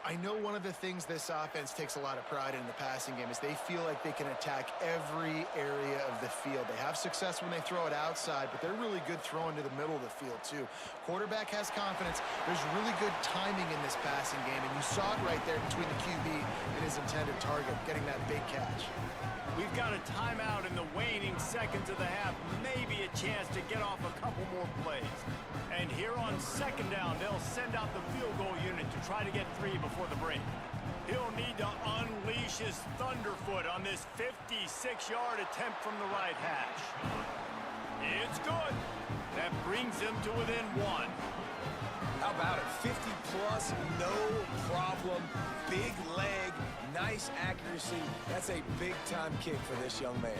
I know one of the things this offense takes a lot of pride in the passing game is they feel like they can attack every area of the field. They have success when they throw it outside, but they're really good throwing to the middle of the field too. Quarterback has confidence. There's really good timing in this passing game, and you saw it right there between the QB and his intended target, getting that big catch. We've got a timeout in the waning seconds of the half. Maybe a chance to get off a couple more plays. And here on 2nd down, they'll send out the field goal unit to try to get 3 before the break. He'll need to unleash his thunderfoot on this 56-yard attempt from the right hash. It's good. That brings him to within 1. How about it? 50-plus, no problem. Big leg, nice accuracy. That's a big-time kick for this young man.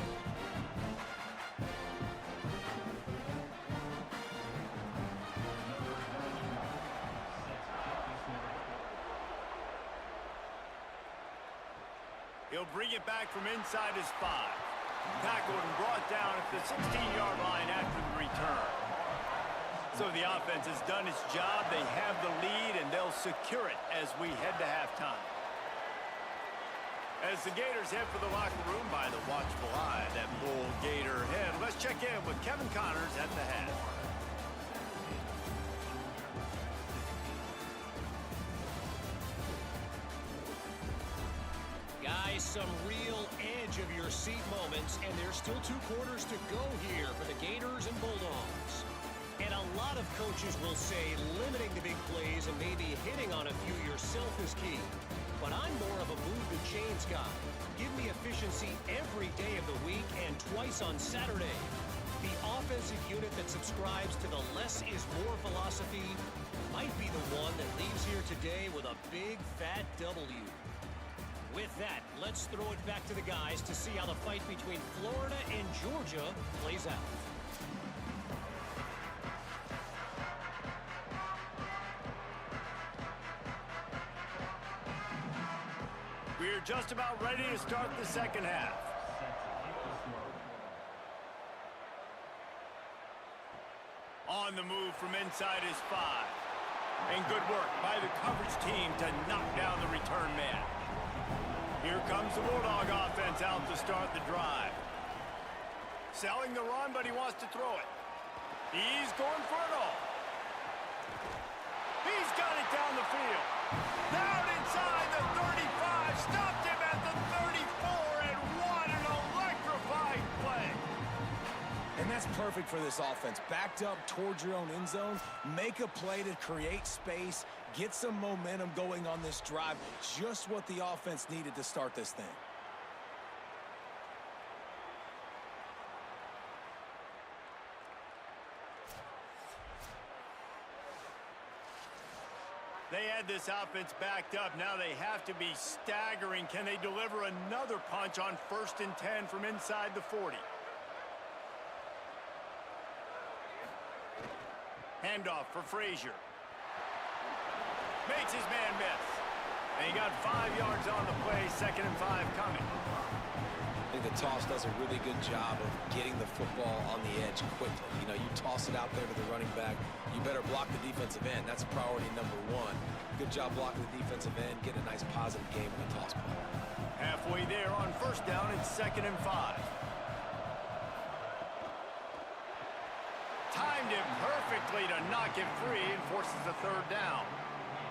He'll bring it back from inside his 5. Tackled and brought down at the 16-yard line after the return. So the offense has done its job. They have the lead, and they'll secure it as we head to halftime. As the Gators head for the locker room by the watchful eye, that Bull Gator head. Let's check in with Kevin Connors at the half. Guys, some real edge of your seat moments, and there's still 2 quarters to go here for the Gators and Bulldogs. And a lot of coaches will say limiting the big plays and maybe hitting on a few yourself is key. But I'm more of a move the chains guy. Give me efficiency every day of the week and twice on Saturday. The offensive unit that subscribes to the less is more philosophy might be the one that leaves here today with a big fat W. With that, let's throw it back to the guys to see how the fight between Florida and Georgia plays out. We're just about ready to start the second half. On the move from inside his 5. And good work by the coverage team to knock down the return man. Here comes the Bulldog offense out to start the drive. Selling the run, but he wants to throw it. He's going for it all. He's got it down the field. Down inside the 35. Stopped him at the 34, and what an electrifying play. And that's perfect for this offense. Backed up towards your own end zone, make a play to create space, get some momentum going on this drive. Just what the offense needed to start this thing. They had this offense backed up. Now they have to be staggering. Can they deliver another punch on 1st and 10 from inside the 40? Handoff for Frazier. Makes his man miss. And he got 5 yards on the play, 2nd and 5 coming. I think the toss does a really good job of getting the football on the edge quickly. You know, you toss it out there to the running back, you better block the defensive end. That's priority number 1. Good job blocking the defensive end, getting a nice positive game in the toss play. Halfway there on 1st down, it's 2nd and 5. Timed it perfectly to knock it free and forces a 3rd down.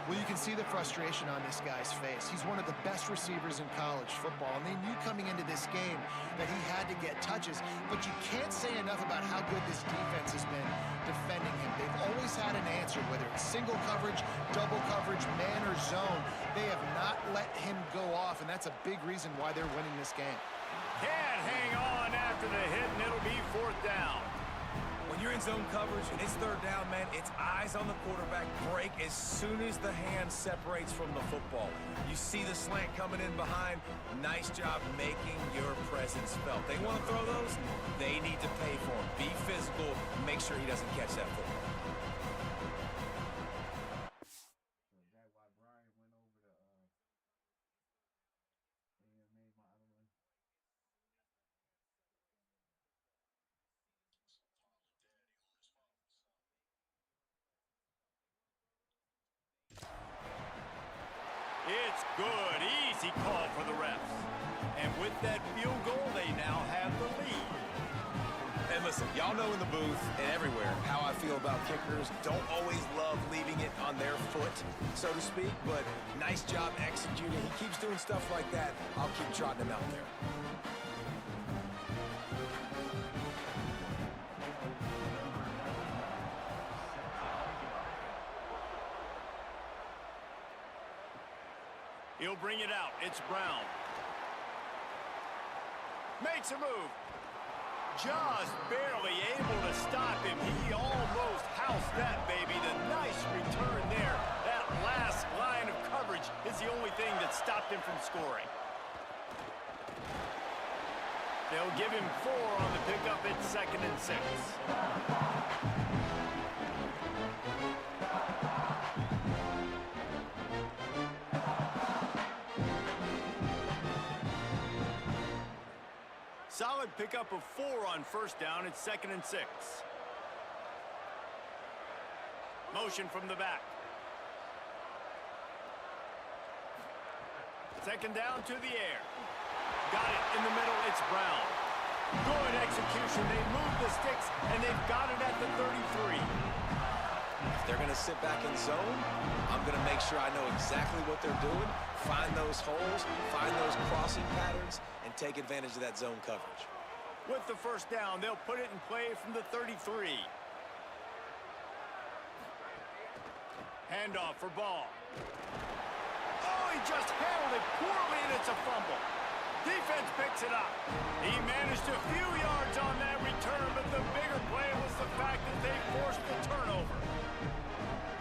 Well, you can see the frustration on this guy's face. He's one of the best receivers in college football, and they knew coming into this game that he had to get touches, but you can't say enough about how good this defense has been defending him. They've always had an answer, whether it's single coverage, double coverage, man or zone. They have not let him go off, and that's a big reason why they're winning this game. Can't hang on after the hit, and it'll be 4th down. When you're in zone coverage and it's 3rd down, man, it's eyes on the quarterback, break as soon as the hand separates from the football. You see the slant coming in behind. Nice job making your presence felt. They want to throw those, they need to pay for them. Be physical, make sure he doesn't catch that football. So is that why Brian went over to AMA modeling? It's good. Easy call for the refs. And with that field goal, they now have the lead. And listen, y'all know in the booth and everywhere how I feel about kickers. Don't always love leaving it on their foot, so to speak, but nice job executing. He keeps doing stuff like that. I'll keep trotting him out there. He'll bring it out. It's Brown. Makes a move. Just barely able to stop him. He almost housed that baby. The nice return there. That last line of coverage is the only thing that stopped him from scoring. They'll give him 4 on the pickup at 2nd and 6. Solid pickup of 4 on 1st down. It's 2nd and 6. Motion from the back. 2nd down to the air. Got it in the middle. It's Brown. Good execution. They move the sticks, and they've got it at the 33. If they're going to sit back in zone, I'm going to make sure I know exactly what they're doing, find those holes, find those crossing patterns, and take advantage of that zone coverage. With the 1st down, they'll put it in play from the 33. Handoff for Ball. Oh, he just handled it poorly, and it's a fumble. Defense picks it up. He managed a few yards on that return, but the bigger play was the fact that they forced the turnover.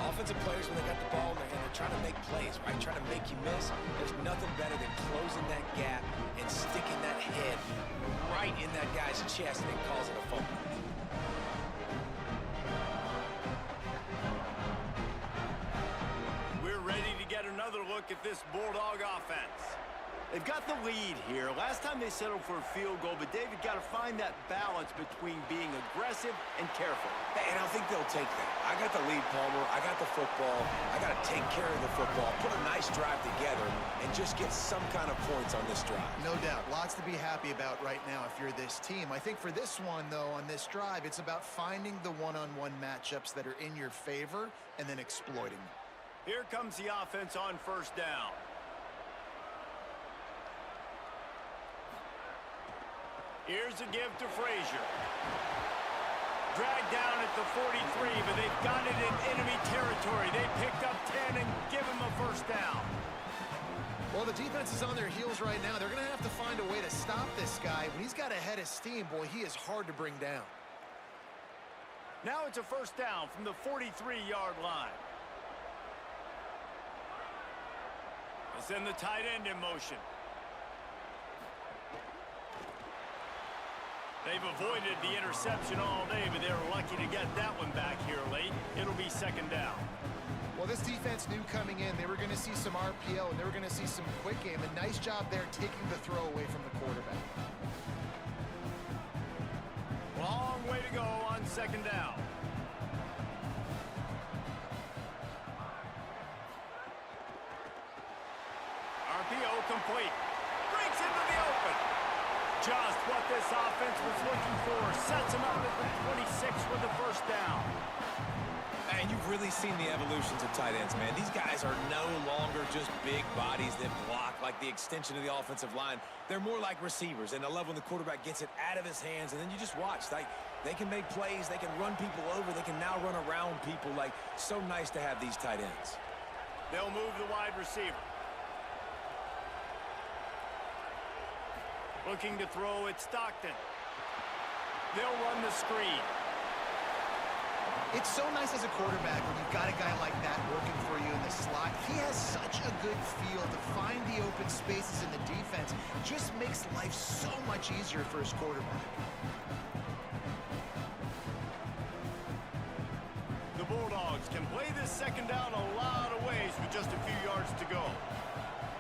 Offensive players, when they got the ball in their hand, they're trying to make plays, right? Trying to make you miss. There's nothing better than closing that gap and sticking that head right in that guy's chest and then causing a fumble. We're ready to get another look at this Bulldog offense. They've got the lead here. Last time they settled for a field goal, but David got to find that balance between being aggressive and careful. And I think they'll take that. I got the lead, Palmer. I got the football. I got to take care of the football, put a nice drive together, and just get some kind of points on this drive. No doubt. Lots to be happy about right now if you're this team. I think for this one, though, on this drive, it's about finding the one-on-one matchups that are in your favor and then exploiting them. Here comes the offense on 1st down. Here's a give to Frazier. Dragged down at the 43, but they've got it in enemy territory. They picked up 10 and give him a 1st down. Well, the defense is on their heels right now. They're going to have to find a way to stop this guy. When he's got a head of steam, boy, he is hard to bring down. Now it's a 1st down from the 43-yard line. Send the tight end in motion. They've avoided the interception all day, but they're lucky to get that one back here late. It'll be second down. Well, this defense knew coming in they were going to see some RPO and they were going to see some quick game. A nice job there taking the throw away from the quarterback. Long way to go on second down. RPO complete. Breaks into the open. Just what this offense was looking for. Sets him up at the 26 with the first down. And you've really seen the evolutions of tight ends, man. These guys are no longer just big bodies that block like the extension of the offensive line. They're more like receivers, and I love when the quarterback gets it out of his hands, and then you just watch. Like, they can make plays, they can run people over, they can now run around people. Like, so nice to have these tight ends. They'll move the wide receiver. Looking to throw at Stockton. They'll run the screen. It's so nice as a quarterback when you've got a guy like that working for you in the slot. He has such a good feel to find the open spaces in the defense. Just makes life so much easier for his quarterback. The Bulldogs can play this second down a lot of ways with just a few yards to go.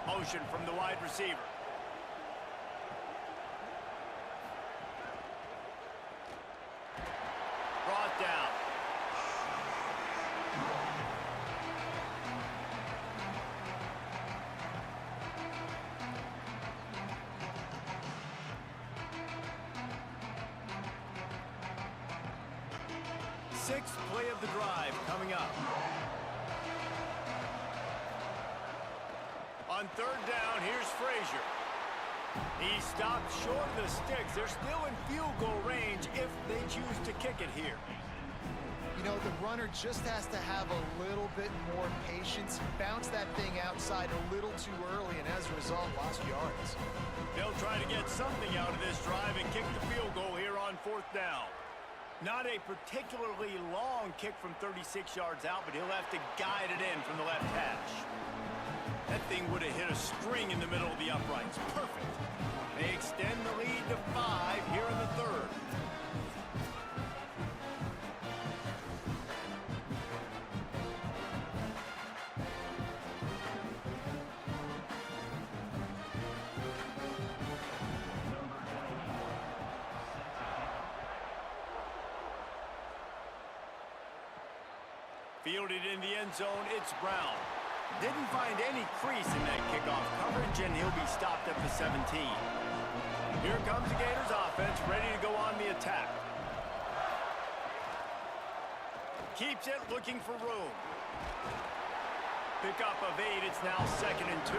Motion from the wide receiver. Brought down. Sixth play of the drive coming up. On third down, here's Frazier. He stopped short of the sticks. They're still in field goal range if they choose to kick it here. You know, the runner just has to have a little bit more patience. Bounce that thing outside a little too early, and as a result, lost yards. They'll try to get something out of this drive and kick the field goal here on fourth down. Not a particularly long kick from 36 yards out, but he'll have to guide it in from the left hash. That thing would have hit a string in the middle of the uprights. Perfect. They extend the lead to 5 here in the third. Fielded in the end zone, it's Brown. Didn't find any crease in that kickoff coverage, and he'll be stopped at the 17. Here comes the Gators offense, ready to go on the attack. Keeps it, looking for room. Pickup of 8, it's now 2nd and 2.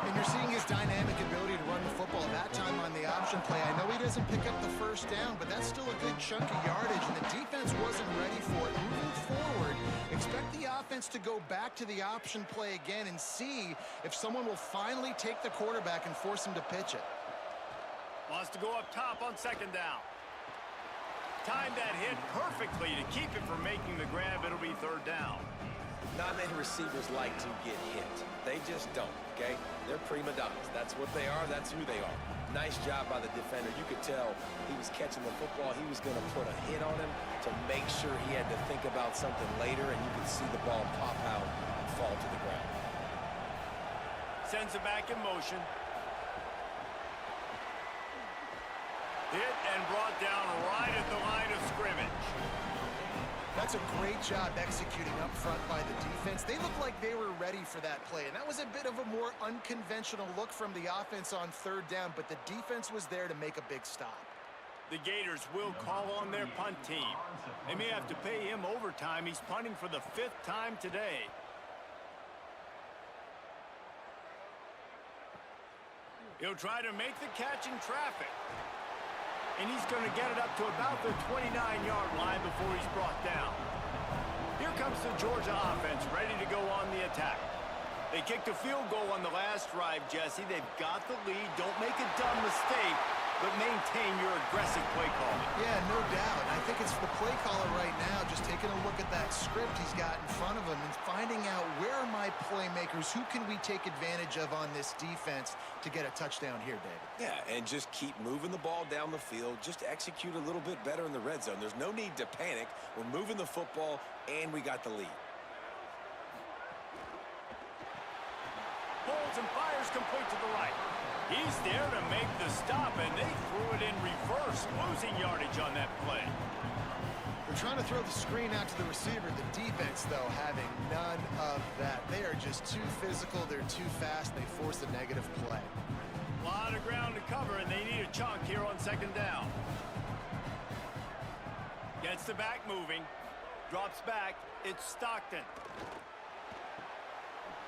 And you're seeing his dynamic ability to run the football. That time on the option play, I know he doesn't pick up the first down, but that's still a good chunk of yardage, and the defense wasn't ready for it. Moving forward, expect the offense to go back to the option play again and see if someone will finally take the quarterback and force him to pitch it. Wants to go up top on second down. Timed that hit perfectly to keep it from making the grab. It'll be third down. Not many receivers like to get hit. They just don't, okay? They're prima donnas. That's what they are. That's who they are. Nice job by the defender. You could tell he was catching the football. He was going to put a hit on him to make sure he had to think about something later, and you could see the ball pop out and fall to the ground. Sends it back in motion. Hit and brought down right at the line of scrimmage. That's a great job executing up front by the defense. They looked like they were ready for that play, and that was a bit of a more unconventional look from the offense on third down, but the defense was there to make a big stop. The Gators will call on their punt team. They may have to pay him overtime. He's punting for the 5th time today. He'll try to make the catch in traffic. And he's going to get it up to about the 29-yard line before he's brought down. Here comes the Georgia offense, ready to go on the attack. They kicked a field goal on the last drive, Jesse. They've got the lead. Don't make a dumb mistake, but maintain your aggressive play calling. Yeah, no doubt. I think it's the play caller right now just taking a look at that script he's got in front of him and finding out where are my playmakers, who can we take advantage of on this defense to get a touchdown here, David. Yeah, and just keep moving the ball down the field. Just execute a little bit better in the red zone. There's no need to panic. We're moving the football, and we got the lead. Holds and fires complete to the right. He's there to make the stop, and they threw it in reverse, losing yardage on that play. They're trying to throw the screen out to the receiver. The defense, though, having none of that. They are just too physical. They're too fast. They force a negative play. A lot of ground to cover, and they need a chunk here on second down. Gets the back moving. Drops back. It's Stockton.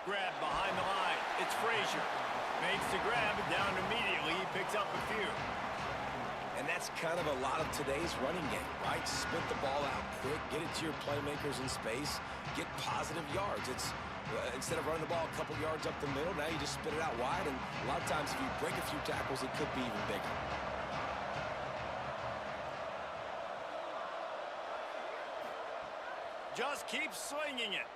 Grab behind the line. It's Frazier. Makes the grab, and down immediately. He picks up a few. And that's kind of a lot of today's running game, right? Spit the ball out quick, get it to your playmakers in space, get positive yards. It's instead of running the ball a couple yards up the middle, now you just spit it out wide, and a lot of times if you break a few tackles, it could be even bigger. Just keep slinging it.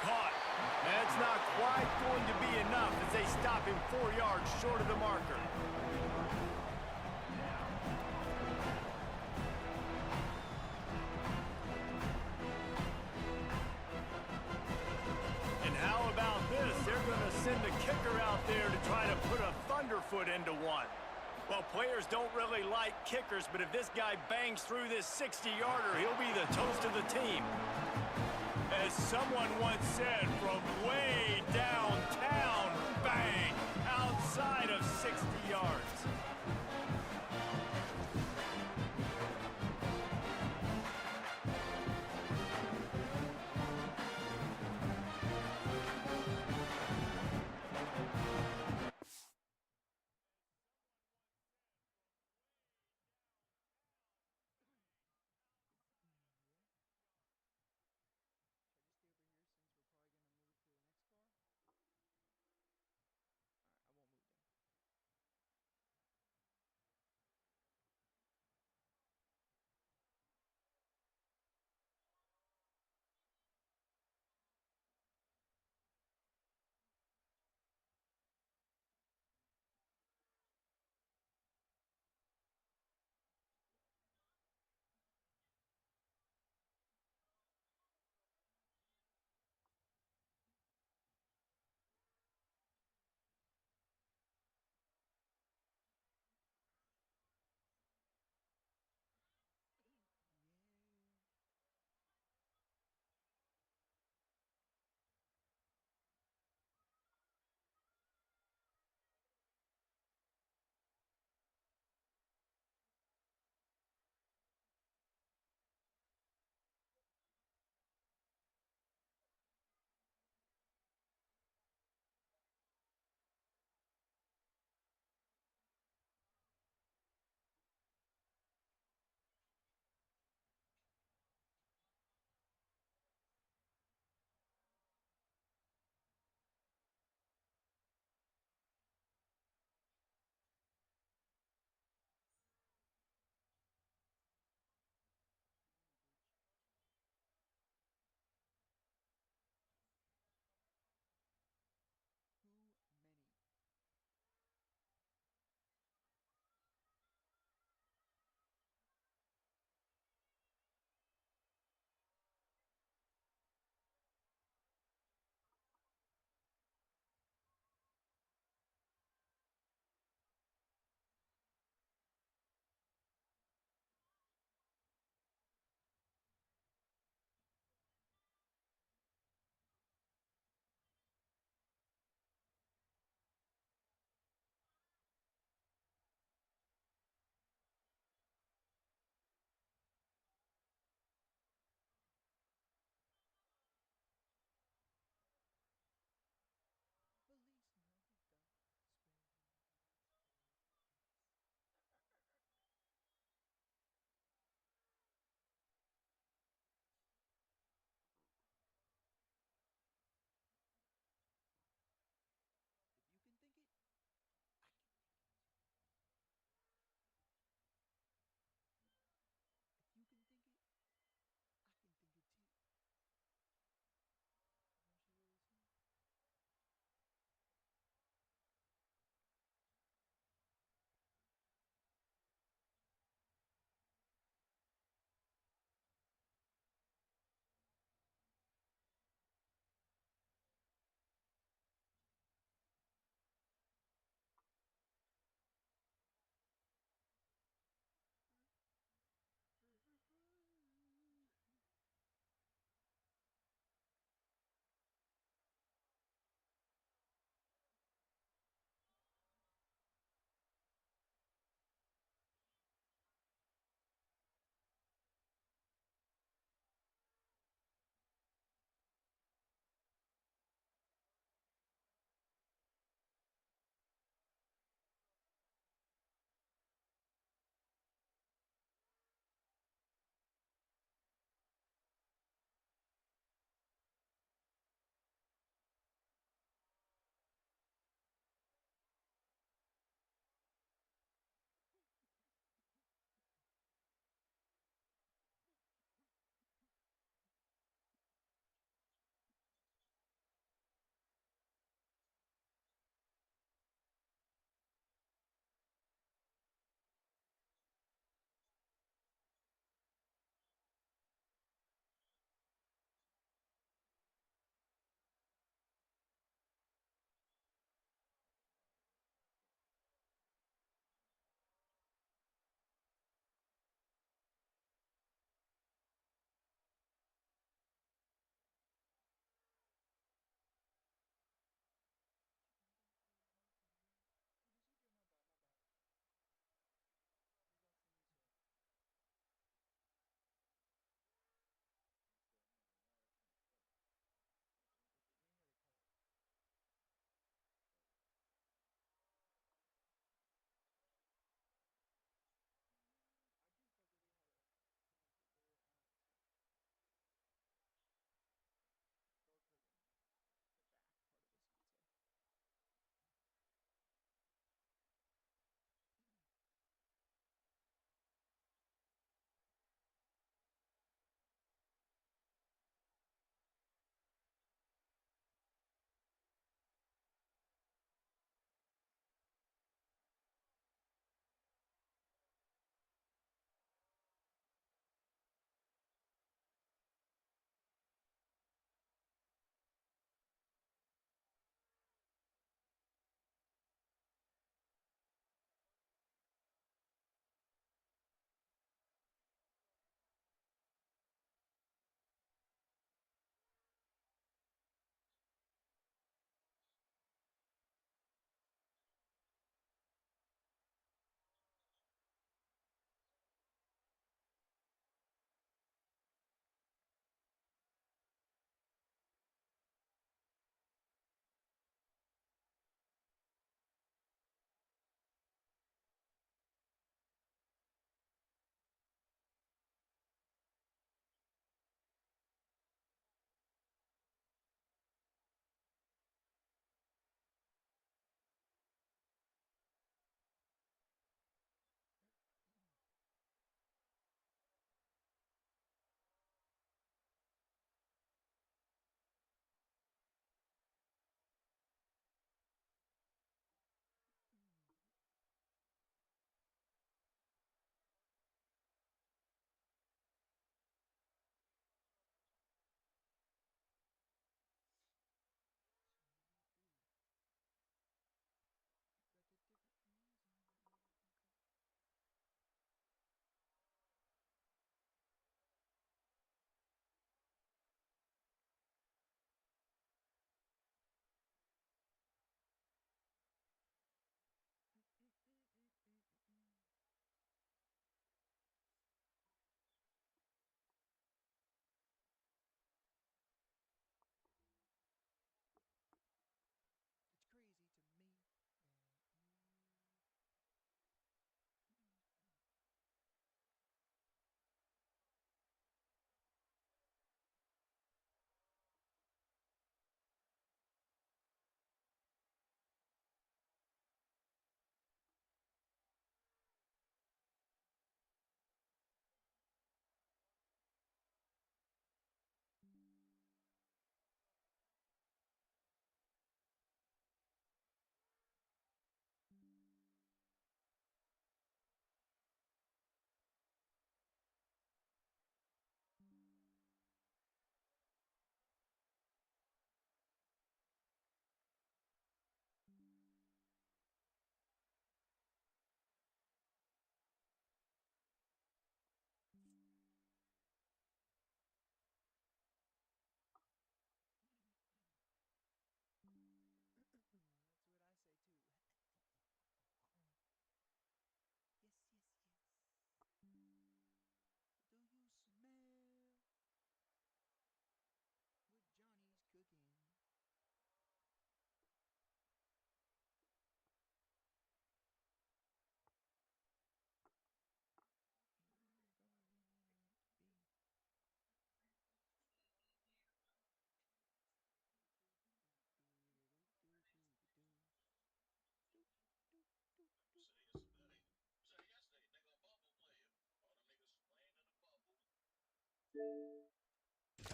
Caught. That's not quite going to be enough as they stop him 4 yards short of the marker. And how about this? They're going to send a kicker out there to try to put a thunderfoot into one. Well, players don't really like kickers, but if this guy bangs through this 60-yarder, he'll be the toast of the team. As someone once said, from way downtown, bang, outside of 60 yards.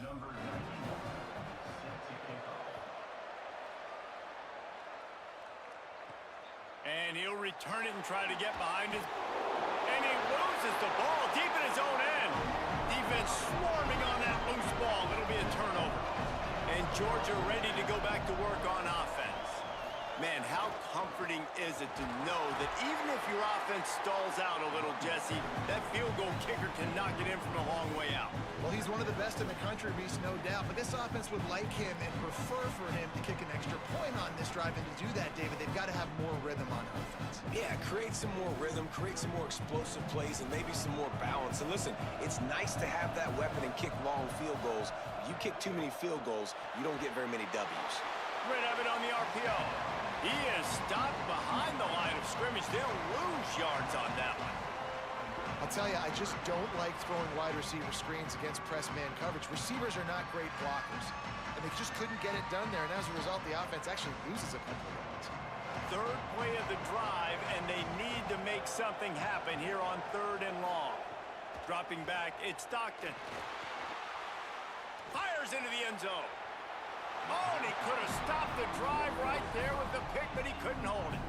Number 91, set to kick off. And he'll return it and try to get behind it. And he loses the ball deep in his own end. Defense swarming on that loose ball. It'll be a turnover. And Georgia ready to go back to work on offense. Man, how comforting is it to know that even if your offense stalls out a little, Jesse, that field goal kicker can knock it in from a long way out. Well, he's one of the best in the country, Reese, no doubt. But this offense would like him and prefer for him to kick an extra point on this drive. And to do that, David, they've got to have more rhythm on offense. Yeah, create some more rhythm, create some more explosive plays, and maybe some more balance. And listen, it's nice to have that weapon and kick long field goals. If you kick too many field goals, you don't get very many W's. Red Evan on the RPO. He is stopped behind the line of scrimmage. They'll lose yards on that one. I'll tell you, I just don't like throwing wide receiver screens against press man coverage. Receivers are not great blockers, and they just couldn't get it done there. And as a result, the offense actually loses a couple of yards. Third play of the drive, and they need to make something happen here on 3rd and long. Dropping back, it's Stockton. Fires into the end zone. Oh, and he could have stopped the drive right there with the pick, but he couldn't hold it.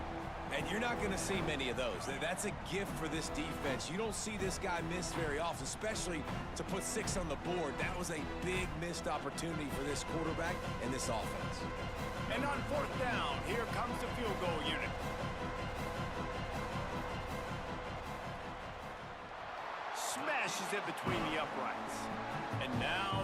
And you're not going to see many of those. That's a gift for this defense. You don't see this guy miss very often, especially to put 6 on the board. That was a big missed opportunity for this quarterback and this offense. And on 4th down, here comes the field goal unit. Smashes it between the uprights. And now